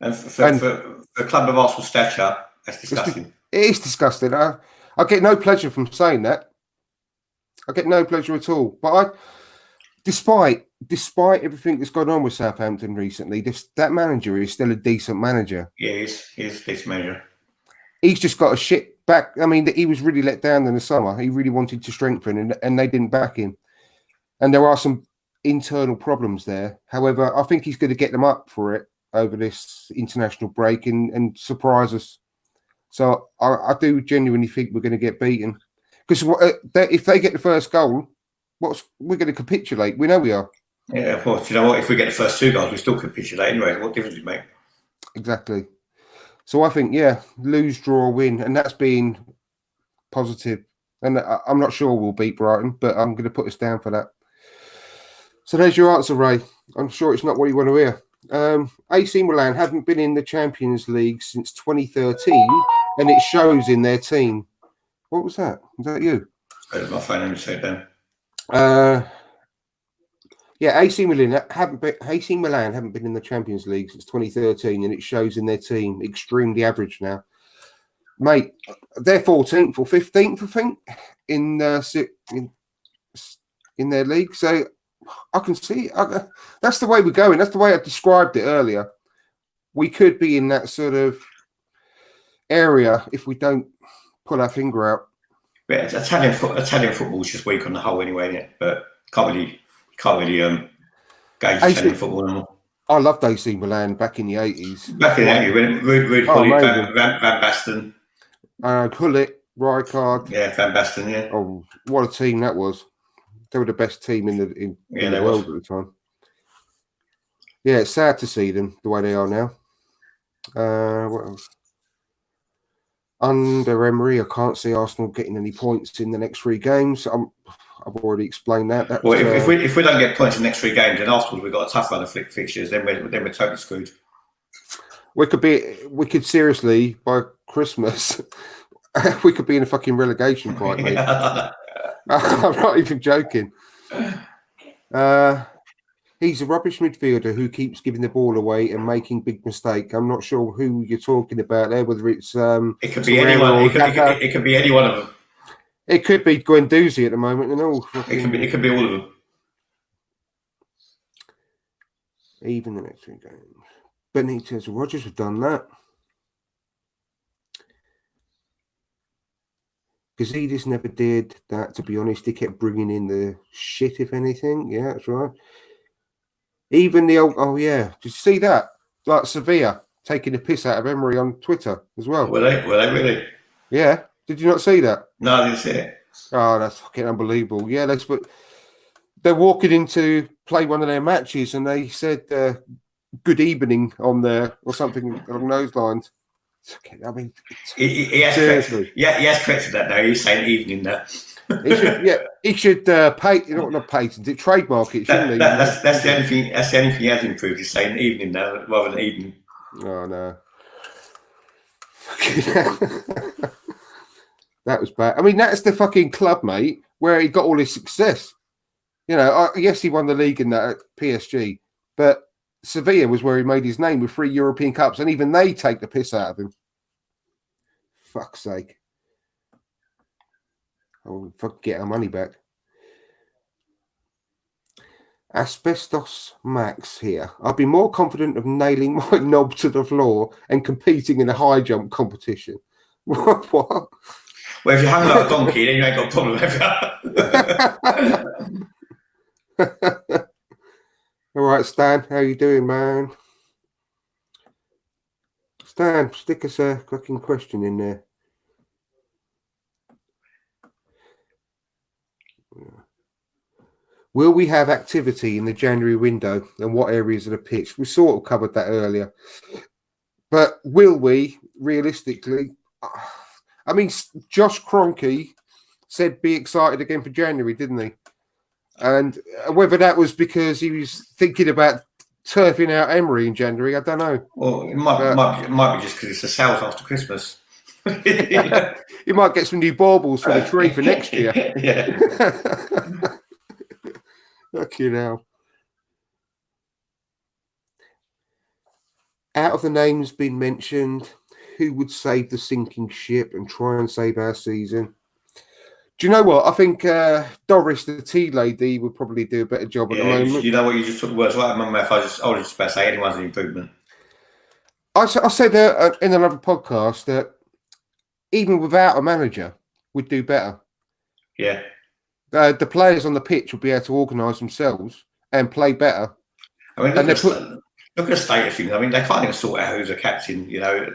And for a club of Arsenal stature, that's disgusting. It is disgusting. I get no pleasure from saying that. I get no pleasure at all. But despite everything that's gone on with Southampton recently, that manager is still a decent manager. Yeah, he's a decent manager. He's just got a shit back. I mean, he was really let down in the summer. He really wanted to strengthen, and they didn't back him. And there are some internal problems there. However, I think he's going to get them up for it over this international break and surprise us. So I do genuinely think we're going to get beaten. Because if they get the first goal, we're going to capitulate. We know we are. Yeah, of course. You know what? If we get the first 2 goals, we still capitulate anyway. What difference does it make? Exactly. So I think, lose, draw, win. And that's being positive. And I'm not sure we'll beat Brighton, but I'm going to put us down for that. So there's your answer, Ray. I'm sure it's not what you want to hear. AC Milan haven't been in the Champions League since 2013, and it shows in their team. What was that? Was that you? That was my phone. Let me say it down. AC Milan haven't been in the Champions League since 2013, and it shows in their team. Extremely average now, mate. They're 14th or 15th, I think, in their league. So I can see that's the way we're going. That's the way I described it earlier. We could be in that sort of area if we don't pull our finger out. But Italian football is just weak on the whole anyway, isn't it? But can't really gauge Italian football anymore. I loved AC Milan back in the 80s. Back in the 80s, when Ruud Gullit, Van Basten. Gullit, Rijkaard. Yeah, Van Basten, yeah. Oh, what a team that was. They were the best team in the world at the time. Yeah, it's sad to see them the way they are now. What else? Under Emery, I can't see Arsenal getting any points in the next 3 games. I've already explained that. If we don't get points in the next 3 games, then afterwards we've got a tough run of fixtures. Then we're totally screwed. We could seriously by Christmas, we could be in a fucking relegation fight, mate. I'm not even joking. He's a rubbish midfielder who keeps giving the ball away and making big mistakes. I'm not sure who you're talking about there, whether it's it could be anyone. It could be any one of them. It could be Guendouzi at the moment and all. It could be all of them. Even the next 3 games. Benitez and Rodgers have done that. Gazidis never did that, to be honest. He kept bringing in the shit, if anything. Yeah, that's right. Even the old... Oh, yeah. Did you see that? Like Sevilla taking the piss out of Emery on Twitter as well. Were they really? Yeah. Did you not see that? No, I didn't see it. Oh, that's fucking unbelievable. Yeah, they're walking in to play one of their matches and they said good evening on there or something along those lines. I mean, he has corrected that now. He's saying evening now. he should pay. Not patent it, trademark it, shouldn't he? That's the only thing. That's the only thing he has improved. He's saying evening now rather than evening. Oh no. That was bad. I mean, that's the fucking club, mate, where he got all his success. You know, yes, he won the league in that at PSG, but Sevilla was where he made his name with 3 European Cups, and even they take the piss out of him. Fuck's sake. Oh, fuck, get our money back. Asbestos Max here. I'd be more confident of nailing my knob to the floor and competing in a high jump competition. What? Well, if you hung like a donkey, then you ain't got a problem, have you? All right, Stan, how you doing, man? Stan, stick us a fucking question in there. Will we have activity in the January window, and what areas of the pitch? We sort of covered that earlier. But will we, realistically? I mean, Josh Kroenke said be excited again for January, didn't he? And whether that was because he was thinking about turfing out Emery in January, I don't know. Well, it might be just because it's the sales after Christmas. You might get some new baubles for the tree for next year. Yeah. Fucking hell. Out of the names being mentioned, who would save the sinking ship and try and save our season? Do you know what? I think Doris, the tea lady, would probably do a better job at the moment. You know what? You just took the words right out of my mouth. I was just about to say anyone's an improvement. I said in another podcast that even without a manager, we'd do better. Yeah. The players on the pitch would be able to organise themselves and play better. I mean, look at the state of things. I mean, they can't even sort out who's a captain. You know,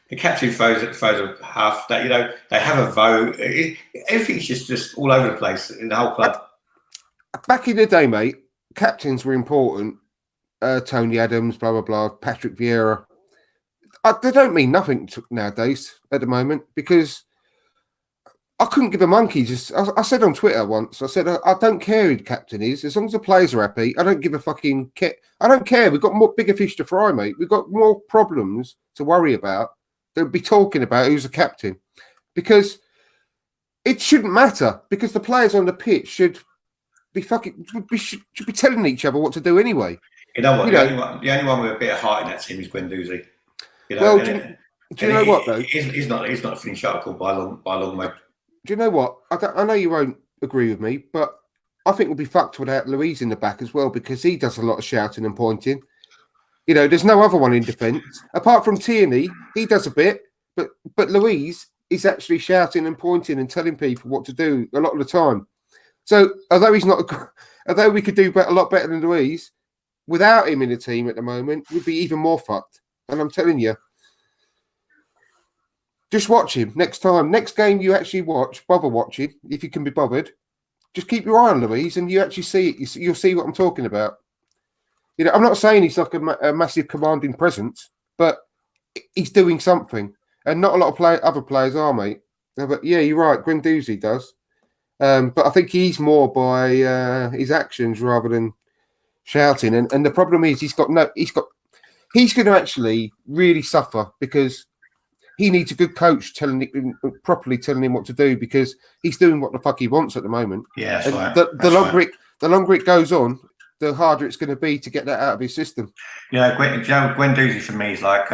the captain throws a half. That, you know, they have a vote. Everything's just all over the place in the whole club. Back in the day, mate, captains were important. Tony Adams, blah blah blah, Patrick Vieira. They don't mean nothing nowadays at the moment because I couldn't give a monkey. I said on Twitter once, I said, I don't care who the captain is. As long as the players are happy, I don't give a fucking care. I don't care. We've got more bigger fish to fry, mate. We've got more problems to worry about than be talking about who's the captain. Because it shouldn't matter. Because the players on the pitch should be telling each other what to do anyway. You know what? The only one with a bit of heart in that team is Guendouzi. You know, well, do you know what though? He's not a finished article by a long way. Do you know what? I know you won't agree with me, but I think we'll be fucked without Luiz in the back as well because he does a lot of shouting and pointing. You know, there's no other one in defence apart from Tierney. He does a bit, but Luiz is actually shouting and pointing and telling people what to do a lot of the time. So although we could do a lot better than Luiz, without him in the team at the moment, we'd be even more fucked. And I'm telling you. Just watch him next time. Next game you actually bother watching, if you can be bothered. Just keep your eye on Luiz and you actually see it. You'll see what I'm talking about. You know, I'm not saying he's like a massive commanding presence, but he's doing something. And not a lot of other players are, mate. But yeah, you're right. Guendouzi does. But I think he's more by his actions rather than shouting. And the problem is he's going to actually really suffer because he needs a good coach properly telling him what to do because he's doing what the fuck he wants at the moment. Yeah, that's right. The longer it goes on, the harder it's going to be to get that out of his system. Yeah, Guendouzi for me is like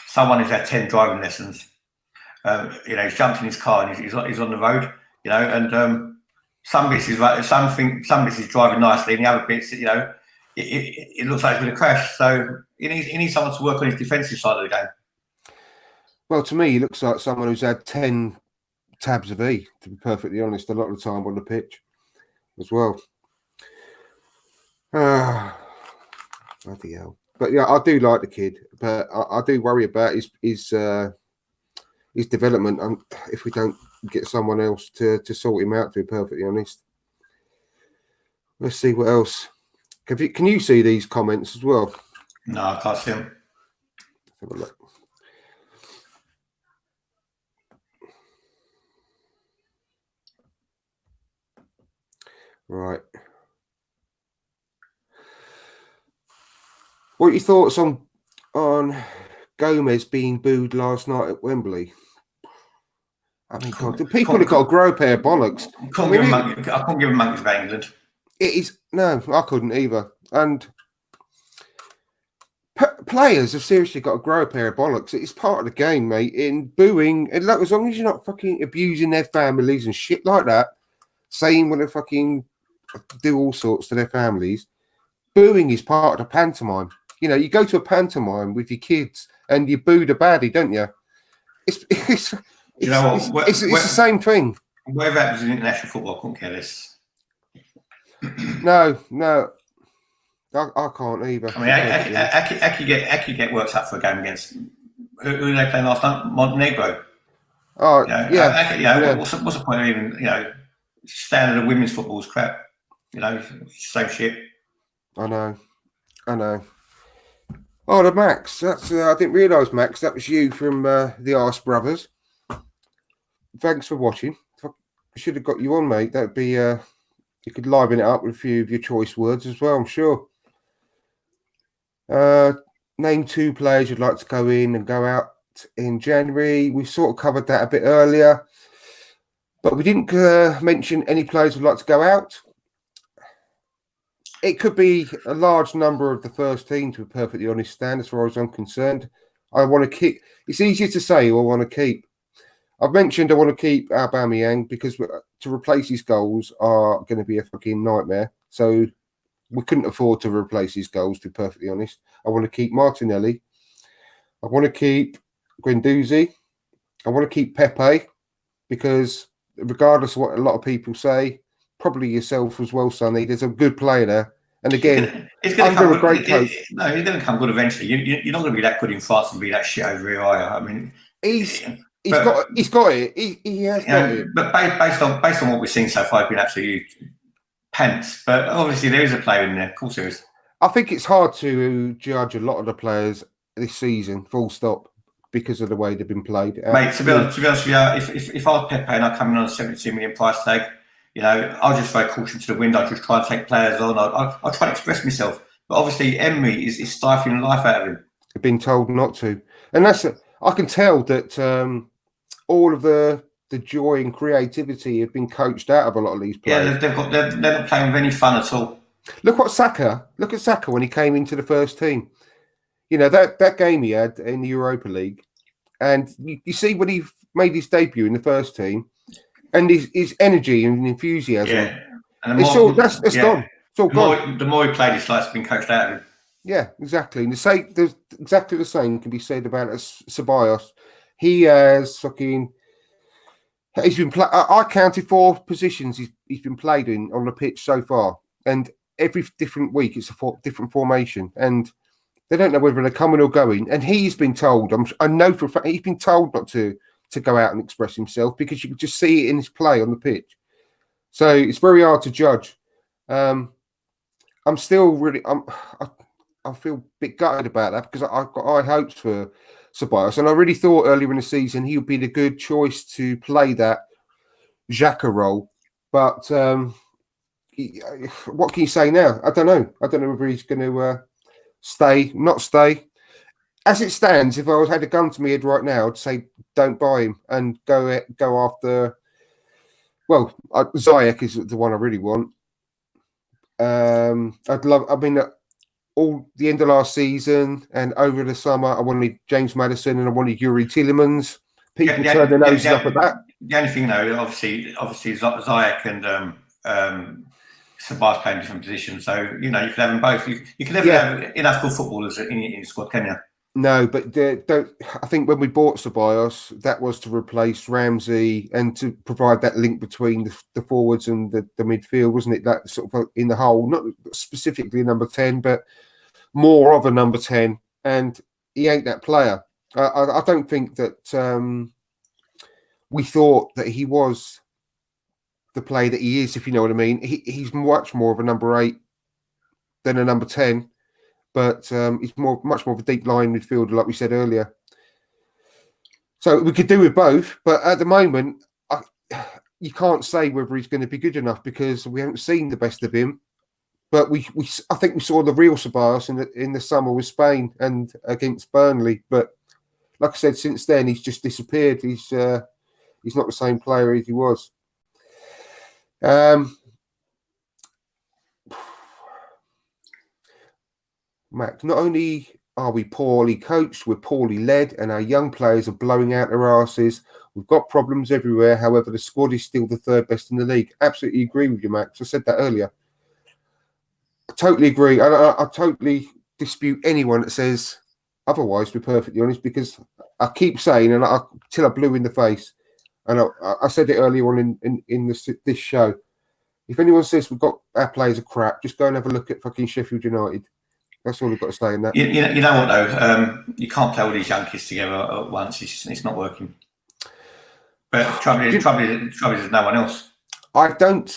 someone who's had 10 driving lessons. You know, he's jumped in his car and he's on the road. You know, and some bits is right. Some bits is driving nicely, and the other bits, you know, it looks like it's going to crash. So he needs someone to work on his defensive side of the game. Well, to me, he looks like someone who's had 10 tabs of E, to be perfectly honest, a lot of the time on the pitch as well. Bloody hell. But yeah, I do like the kid, but I do worry about his development if we don't get someone else to sort him out, to be perfectly honest. Let's see what else. Can you see these comments as well? No, I can't see them. Let's have a look. Right. What are your thoughts on Gomez being booed last night at Wembley? I mean, God, the people have got to grow a pair of bollocks. I couldn't give a monkey's about England. It is no, I couldn't either. And players have seriously got to grow a pair of bollocks. It's part of the game, mate. In booing, and like, as long as you're not fucking abusing their families and shit like that, saying when they fucking do all sorts to their families, booing is part of the pantomime. You know, you go to a pantomime with your kids and you boo the baddie, don't you? It's the same thing. Whatever happens in international football, I couldn't care less. No, I can't either. I mean, I could get worked up for a game against who did they play last night? Montenegro. Oh, yeah. What's the point of even standard of women's football is crap. Same shit. I know. Oh, the Max. That's I didn't realise, Max. That was you from the Arse Brothers. Thanks for watching. I should have got you on, mate. That'd be you could liven it up with a few of your choice words as well, I'm sure. Name 2 players you'd like to go in and go out in January. We sort of covered that a bit earlier, but we didn't mention any players who'd like to go out. It could be a large number of the first team, to be perfectly honest, Stan, as far as I'm concerned. I want to keep. It's easier to say who I want to keep. I've mentioned I want to keep Aubameyang because to replace his goals are going to be a fucking nightmare. So we couldn't afford to replace his goals, to be perfectly honest. I want to keep Martinelli. I want to keep Guendouzi. I want to keep Pepe because regardless of what a lot of people say, probably yourself as well, Sonny, there's a good player there. And again, it's going to come a great coach. He's going to come good eventually. You're not going to be that good in France and be that shit over here, are you? I mean, he's got it. He has got it. But based on what we've seen so far, it's been absolutely pants. But obviously, there is a player in there. Of course, there is. I think it's hard to judge a lot of the players this season, full stop, because of the way they've been played. Mate, to be honest with you, if I was Pepe and I come in on a 72 million price tag, I'll just throw caution to the wind. I'll just try and take players on. I'll try to express myself. But obviously, Emery is stifling the life out of him. I've been told not to. And I can tell that all of the joy and creativity have been coached out of a lot of these players. Yeah, they're not playing with any fun at all. Look at Saka when he came into the first team. That game he had in the Europa League. And you see when he made his debut in the first team, and his energy and enthusiasm. Yeah. And it's gone. It's all gone. The more he played, his life's been coached out of him. Yeah, exactly. And there's exactly the same can be said about Ceballos. He has he's been I counted 4 positions he's been played in on the pitch so far, and every different week it's a different formation, and they don't know whether they're coming or going. And he's been told, I know for a fact, he's been told not to go out and express himself because you can just see it in his play on the pitch. So it's very hard to judge. I'm still really, I feel a bit gutted about that because I've got high hopes for Ceballos, and I really thought earlier in the season he would be the good choice to play that Xhaka role. But what can you say now? I don't know. I don't know whether he's going to stay, not stay. As it stands, if I had a gun to my head right now, I'd say don't buy him and go after. Well, Ziyech is the one I really want. All the end of last season and over the summer, I wanted James Maddison and I wanted Yuri Tielemans. People turn their noses up at that. The only thing, obviously, Ziyech and Ceballos playing different positions, so you could have them both. You can never have enough good footballers in your squad, can you? No, but I think when we bought Ceballos, that was to replace Ramsey and to provide that link between the forwards and the midfield, wasn't it? That sort of in the whole, not specifically number 10, but more of a number 10. And he ain't that player. I don't think that we thought that he was the player that he is, if you know what I mean. He's much more of a number 8 than a number 10. But he's much more of a deep line midfielder, like we said earlier. So we could do with both, but at the moment, you can't say whether he's going to be good enough because we haven't seen the best of him. But I think we saw the real Ceballos in the summer with Spain and against Burnley. But like I said, since then he's just disappeared. He's he's not the same player as he was. Max, not only are we poorly coached, we're poorly led, and our young players are blowing out their asses. We've got problems everywhere. However, the squad is still the third best in the league. Absolutely agree with you, Max. I said that earlier. I totally agree. I totally dispute anyone that says otherwise, to be perfectly honest, because I keep saying, and till I blew in the face, and I said it earlier on in this show, if anyone says we've got our players are crap, just go and have a look at fucking Sheffield United. That's all I've got to say in that. You know what though? You can't play all these young kids together at once. It's not working. But the trouble is, there's no one else. I don't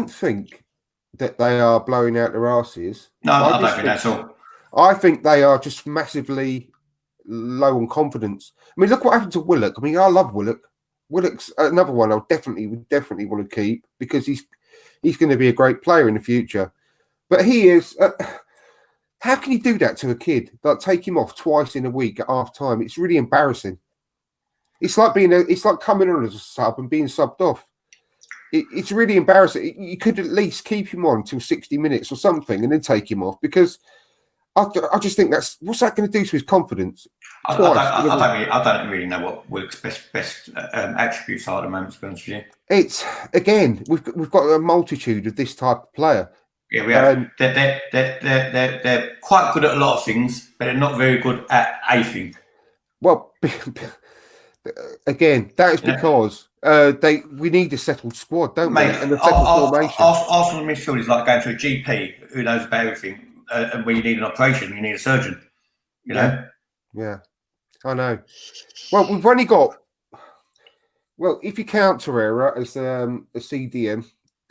think that they are blowing out their asses. No, I don't think that's all. I think they are just massively low on confidence. I mean, look what happened to Willock. I mean, I love Willock. Willock's another one I definitely want to keep because he's going to be a great player in the future. But he is. How can you do that to a kid? Like take him off twice in a week at half time? It's really embarrassing. It's like coming on as a sub and being subbed off. It's really embarrassing. You could at least keep him on till 60 minutes or something, and then take him off because I just think what's that going to do to his confidence? I don't really know what Willock's best attributes are at the moment. To be honest with you, it's again we've got a multitude of this type of player. Yeah, we have. They're quite good at a lot of things, but they're not very good at a thing. Well, again, that is because we need a settled squad, don't we? And a settled formation. Arsenal midfield is like going to a GP who knows about everything, and when you need an operation, you need a surgeon. You know. Yeah, I know. Well, we've only got. Well, if you count Torreira as a CDM,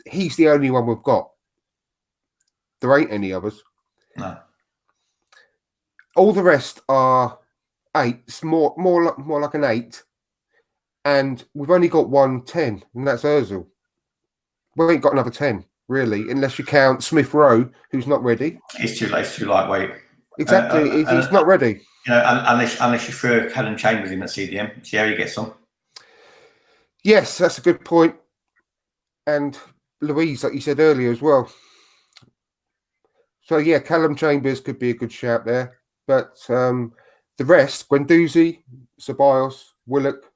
he's the only one we've got. There ain't any others. No. All the rest are 8s, more like an 8. And we've only got 1 10, and that's Ozil. We ain't got another 10, really, unless you count Smith Rowe, who's not ready. He's too lightweight. Exactly, he's not ready. You know, unless you throw Callum Chambers in at CDM, see how he gets on. Yes, that's a good point. And Louise, like you said earlier as well. So, yeah, Callum Chambers could be a good shout there. But the rest, Guendouzi, Ceballos, Willock,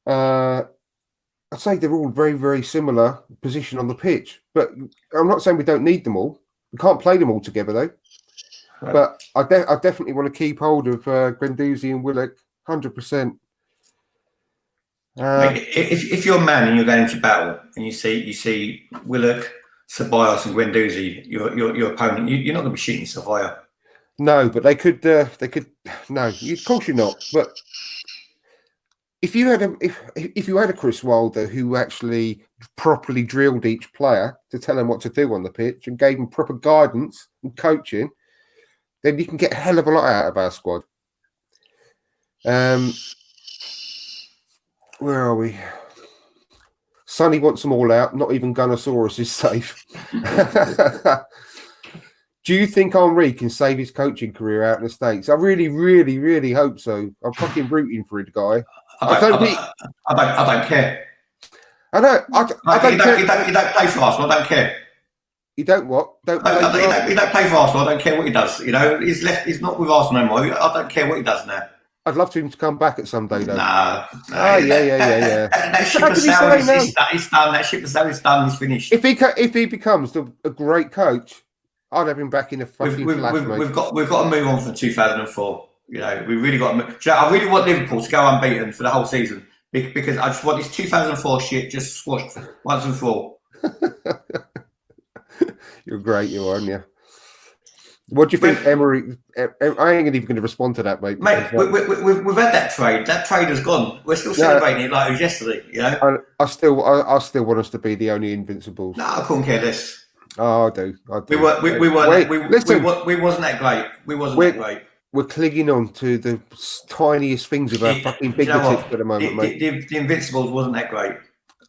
I'd say they're all very, very similar position on the pitch. But I'm not saying we don't need them all. We can't play them all together, though. Right. But I definitely want to keep hold of Guendouzi and Willock, 100%. If you're a man and you're going into battle and you see Willock, Ceballos and Guendouzi, your opponent, you're not going to be shooting yourself, are you? No, but they could. No, of course you're not. But if you had a Chris Wilder who actually properly drilled each player to tell them what to do on the pitch and gave them proper guidance and coaching, then you can get a hell of a lot out of our squad. Where are we? Sonny wants them all out. Not even Gunnosaurus is safe. Do you think Henry can save his coaching career out in the States? I really, really, really hope so. I'm fucking rooting for it, guy. I don't care. I don't care. He don't play for Arsenal. I don't care. He don't what? He don't play for Arsenal. I don't care what he does. You know, he's left. He's not with Arsenal anymore. I don't care what he does now. I'd love for him to come back at some day, though. Nah. Yeah. That ship has sailed. He's done. That ship has sailed. It's done. He's finished. If he becomes a great coach, I'd have him back in a fucking flash, mate. We've got to move on from 2004. You know, we really got to move. I really want Liverpool to go unbeaten for the whole season because I just want this 2004 shit just squashed once and for all. You're great, you are, aren't you? What do you think, Emery? I ain't even going to respond to that, mate. Mate, we've had that trade. That trade has gone. We're still celebrating it like it was yesterday. You know. I still want us to be the only Invincibles. No, I couldn't care less. Oh, I do. We wasn't that great. We wasn't that great. We're clinging on to the tiniest things of our fucking fingertips at the moment, mate. The Invincibles wasn't that great.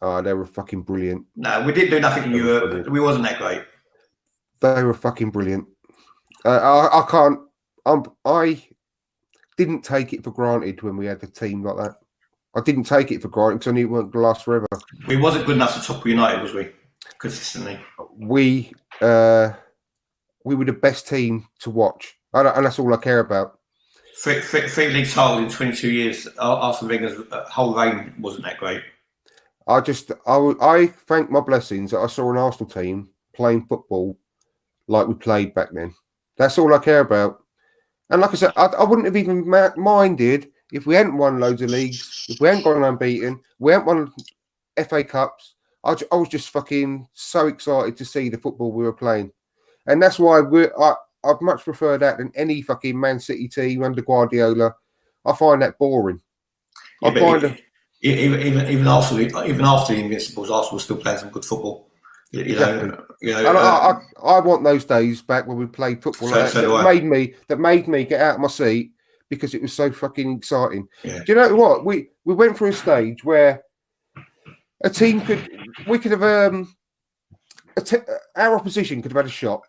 Oh, they were fucking brilliant. No, we didn't do nothing in Europe. Brilliant. We wasn't that great. They were fucking brilliant. I didn't take it for granted when we had a team like that. I didn't take it for granted because I knew it wasn't going to last forever. We wasn't good enough to top United, was we? Consistently. We were the best team to watch, and that's all I care about. Three league titles in 22 years. Arsene Wenger's whole reign wasn't that great. I thank my blessings that I saw an Arsenal team playing football like we played back then. That's all I care about. And like I said, I wouldn't have even minded if we hadn't won loads of leagues, if we hadn't gone unbeaten, we hadn't won FA Cups. I was just fucking so excited to see the football we were playing. And that's why I'd much prefer that than any fucking Man City team under Guardiola. I find that boring. Yeah, even after the Invincibles, Arsenal was still playing some good football. Exactly. I want those days back when we played football that made me get out of my seat because it was so fucking exciting. Yeah. Do you know what? We went through a stage where a team our opposition could have had a shot,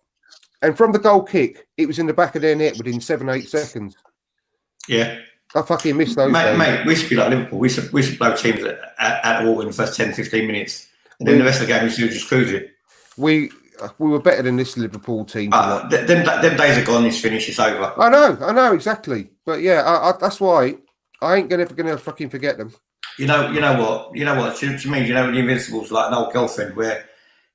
and from the goal kick, it was in the back of their net within 7-8 seconds. Yeah. I fucking miss those days. Mate, we should be like Liverpool. We should blow teams at the wall in the first 10-15 minutes. And then the rest of the game, we should just cruise it. We were better than this Liverpool team. Them days are gone. It's finished. It's over. I know exactly. But yeah, that's why I ain't ever gonna fucking forget them. You know what? To me, the Invincibles like an old girlfriend where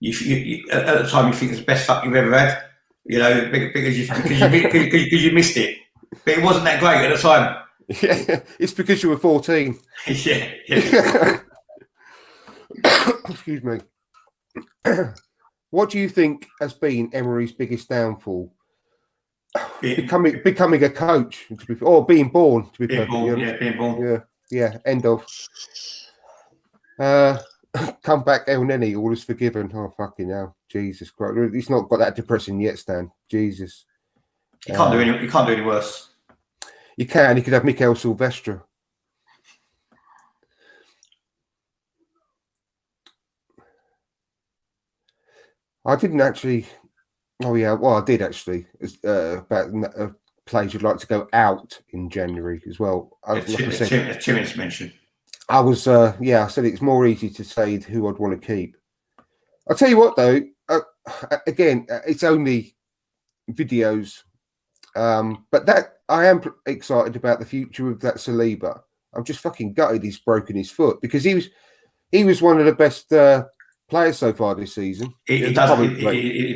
you at the time you think it's the best fuck you've ever had. Because you missed it, but it wasn't that great at the time. Yeah, it's because you were 14. yeah. Excuse me. What do you think has been Emery's biggest downfall? Becoming a coach, or being born. To be being born. Yeah. End of. Come back, El Neni. All is forgiven. Oh fucking hell, Jesus Christ! He's not got that depressing yet, Stan. Jesus. You can't do any worse. You can. He could have Mikel Silvestre. I didn't actually. Oh yeah, well I did actually. About players you'd like to go out in January as well. Timmins mentioned. I was. I said it's more easy to say who I'd want to keep. I'll tell you what though. Again, it's only videos, but that I am excited about the future of that Saliba. I'm just fucking gutted he's broken his foot because he was one of the best players so far this season. He does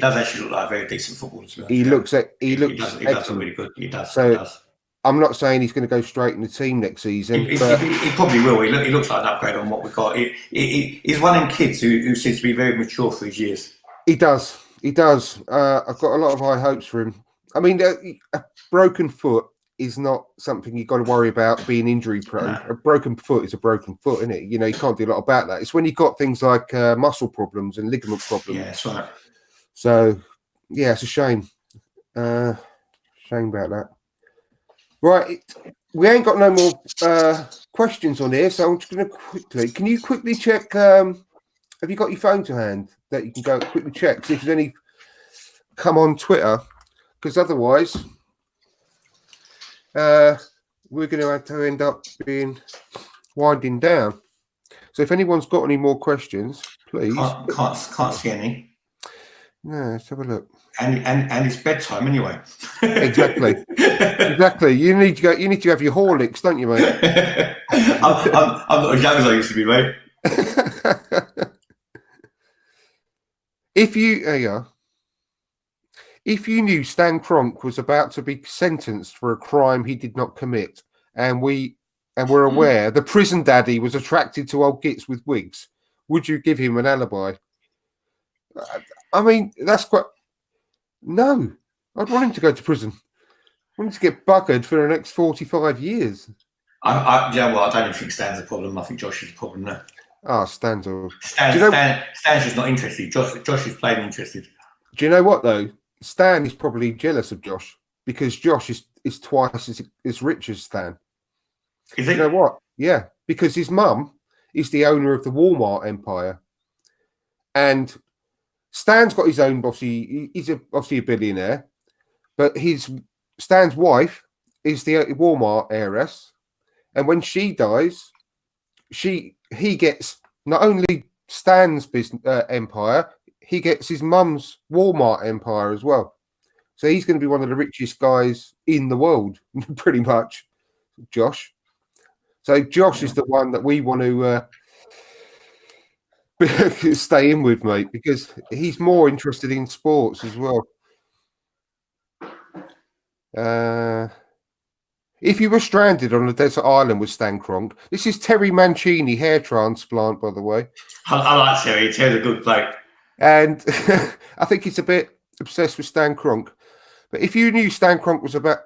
actually look like a very decent footballer. He looks excellent. Does look really good. He does. So he does. I'm not saying he's going to go straight in the team next season. He probably will. He looks like an upgrade on what we got. He's one of them kids who seems to be very mature for his years. He does. I've got a lot of high hopes for him. I mean, a broken foot is not something you've got to worry about being injury prone. Nah. A broken foot is a broken foot, isn't it? You can't do a lot about that. It's when you've got things like muscle problems and ligament problems. Yeah, that's right. So, yeah, it's a shame. Shame about that. Right, we ain't got no more questions on here, so I'm just going to quickly. Can you quickly check? Have you got your phone to hand that you can go quickly check see if there's any come on Twitter? Because otherwise, we're going to have to end up being winding down. So if anyone's got any more questions, please. Can't see any. No, let's have a look. And it's bedtime anyway. Exactly. You need to go. You need to have your Horlicks, don't you, mate? I'm not as young as I used to be, mate. There you are. If you knew Stan Kroenke was about to be sentenced for a crime he did not commit, and we're aware the prison daddy was attracted to old gits with wigs, would you give him an alibi? I mean, that's quite. No, I'd want him to go to prison. I want him to get buggered for the next 45 years. I don't even think Stan's the problem. I think Josh is the problem there. Stan's just not interested. Josh is plain interested. Do you know what though? Stan is probably jealous of Josh because Josh is twice as rich as Stan. Is he? You know what? Yeah, because his mum is the owner of the Walmart empire, and Stan's got his own. Obviously, he's obviously a billionaire, but Stan's wife is the Walmart heiress, and when she dies, he gets not only Stan's business empire, he gets his mum's Walmart empire as well. So he's going to be one of the richest guys in the world, pretty much, Josh. So Josh is the one that we want to stay in with, mate, because he's more interested in sports as well. If you were stranded on a desert island with Stan Kroenke, this is Terry Mancini hair transplant, by the way. I like Terry. Terry's a good bloke. And I think he's a bit obsessed with Stan Kroenke. But if you knew Stan Kroenke was about...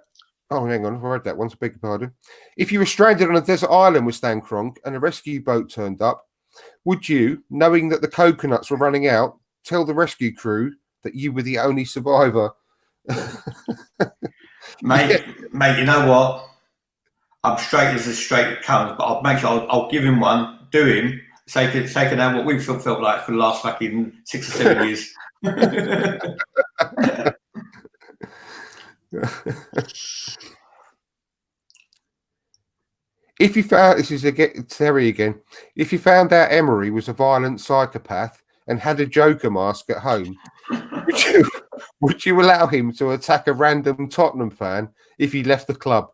Oh, hang on, I read that once, I beg your pardon. If you were stranded on a desert island with Stan Kroenke and a rescue boat turned up, would you, knowing that the coconuts were running out, tell the rescue crew that you were the only survivor? Mate, you know what? I'm straight as a straight comes, but I'll make sure I'll give him one, do him, so he can know what we've felt like for the last fucking 6 or 7 years. If you found, this is Terry again, if you found out Emery was a violent psychopath and had a Joker mask at home, would you allow him to attack a random Tottenham fan if he left the club?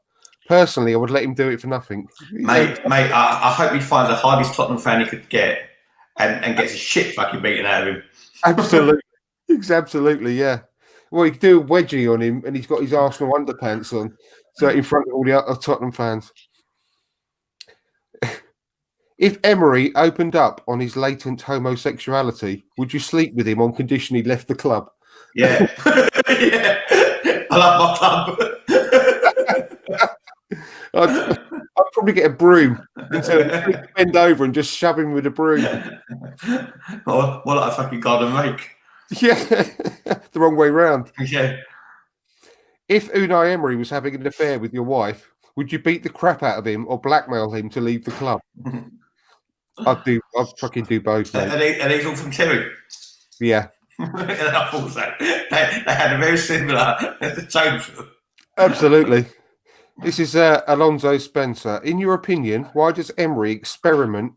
Personally, I would let him do it for nothing. Mate, I hope he finds the hardest Tottenham fan he could get and gets a shit fucking beaten out of him. Absolutely. Absolutely, yeah. Well, you could do a wedgie on him and he's got his Arsenal underpants on, so in front of all the other Tottenham fans. If Emery opened up on his latent homosexuality, would you sleep with him on condition he left the club? Yeah. Yeah. I love my club. I'd probably get a broom and bend over and just shove him with a broom. What a fucking garden rake. Yeah, the wrong way round. Yeah. If Unai Emery was having an affair with your wife, would you beat the crap out of him or blackmail him to leave the club? I'd fucking do both, mate. And he's all from Terry. Yeah. I thought so. They had a very similar tone. Absolutely. This is Alonso Spencer. In your opinion, why does Emery experiment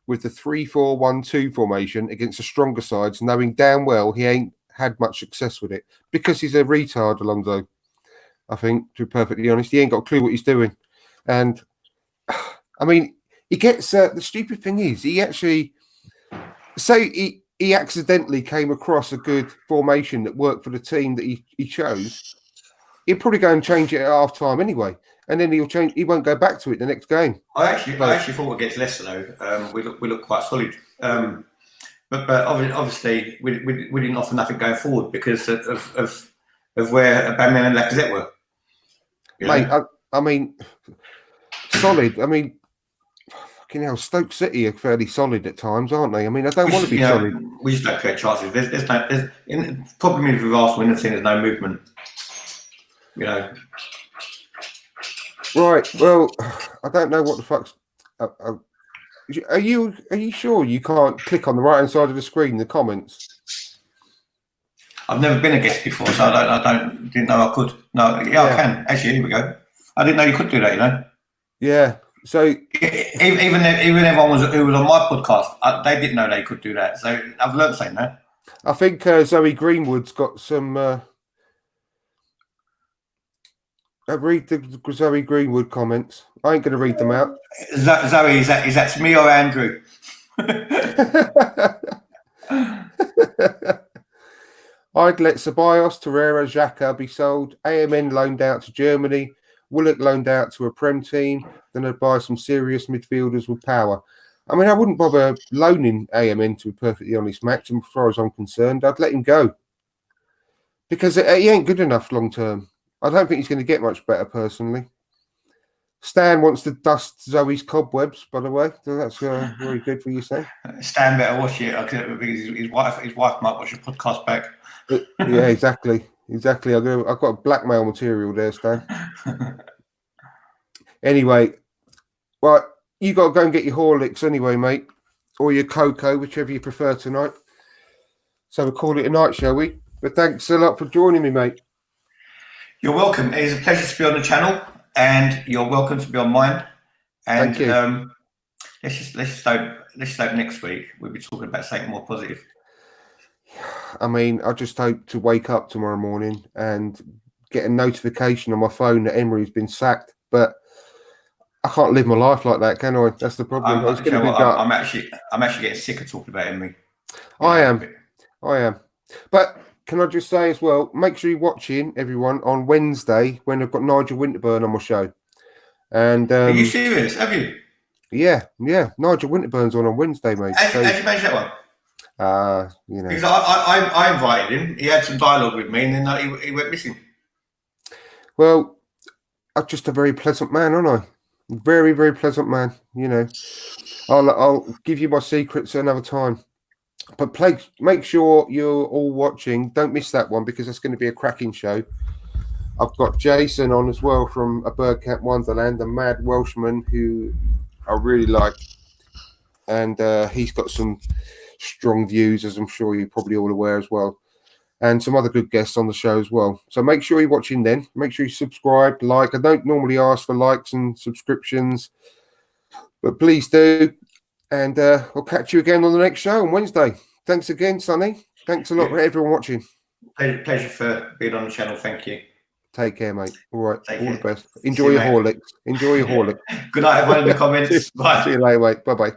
with the 3-4-1-2 formation against the stronger sides, knowing damn well he ain't had much success with it? Because he's a retard, Alonso. I think, to be perfectly honest, he ain't got a clue what he's doing. And, I mean, he gets... the stupid thing is, he actually... Say he accidentally came across a good formation that worked for the team that he chose, he'll probably go and change it at half-time anyway. And then he won't go back to it the next game. I actually thought against Leicester, though, we look quite solid. But obviously, we didn't offer nothing going forward because of where Aubameyang and Lacazette were. Mate, I mean, solid. I mean, fucking hell, Stoke City are fairly solid at times, aren't they? I mean, I don't want to be solid. We just don't create chances. Problem is with Arsenal in the team, there's no movement. Right. Well, I don't know what the fuck's. Are you sure you can't click on the right hand side of the screen the comments? I've never been a guest before, so I didn't know I could. No, yeah, I can. Actually, here we go. I didn't know you could do that. Yeah. So even everyone who was on my podcast, they didn't know they could do that. So I've learned something now. I think Zoe Greenwood's got some. Read the Zoe Greenwood comments. I ain't going to read them out. Zoe, is that to me or Andrew? I'd let Ceballos, Torreira, Xhaka be sold. AMN loaned out to Germany. Willock loaned out to a Prem team. Then I'd buy some serious midfielders with power. I mean, I wouldn't bother loaning AMN, to be perfectly honest, Max. And as far as I'm concerned, I'd let him go. Because he ain't good enough long term. I don't think he's going to get much better, personally. Stan wants to dust Zoe's cobwebs, by the way. So that's very good for you, Stan. Stan better watch it because his wife might watch your podcast back. Yeah, exactly. I've got blackmail material there, Stan. Anyway, right, you got to go and get your Horlicks anyway, mate, or your cocoa, whichever you prefer tonight. So we'll call it a night, shall we? But thanks a lot for joining me, mate. You're welcome. It is a pleasure to be on the channel, and you're welcome to be on mine. And thank you. let's just hope next week we'll be talking about something more positive. I mean, I just hope to wake up tomorrow morning and get a notification on my phone that Emery's been sacked. But I can't live my life like that, can I? That's the problem. I'm actually getting sick of talking about Emery. I am. But can I just say as well, make sure you're watching, everyone, on Wednesday when I've got Nigel Winterburn on my show. And are you serious? Have you? Yeah. Nigel Winterburn's on Wednesday, mate. How'd you manage that one? Because I invited him. He had some dialogue with me, and then he went missing. Well, I'm just a very pleasant man, aren't I? Very, very pleasant man. I'll give you my secrets another time. But make sure you're all watching. Don't miss that one because it's going to be a cracking show. I've got Jason on as well from A Bird Camp Wonderland, a mad Welshman who I really like. And he's got some strong views, as I'm sure you're probably all aware as well. And some other good guests on the show as well. So make sure you're watching then. Make sure you subscribe, like. I don't normally ask for likes and subscriptions, but please do. And I'll catch you again on the next show on Wednesday. Thanks again, Sonny. Thanks a lot for everyone watching. Pleasure for being on the channel. Thank you. Take care, mate. All right. All the best. Enjoy your Horlicks. Good night, everyone in the comments. Bye. See you later, mate. Bye-bye.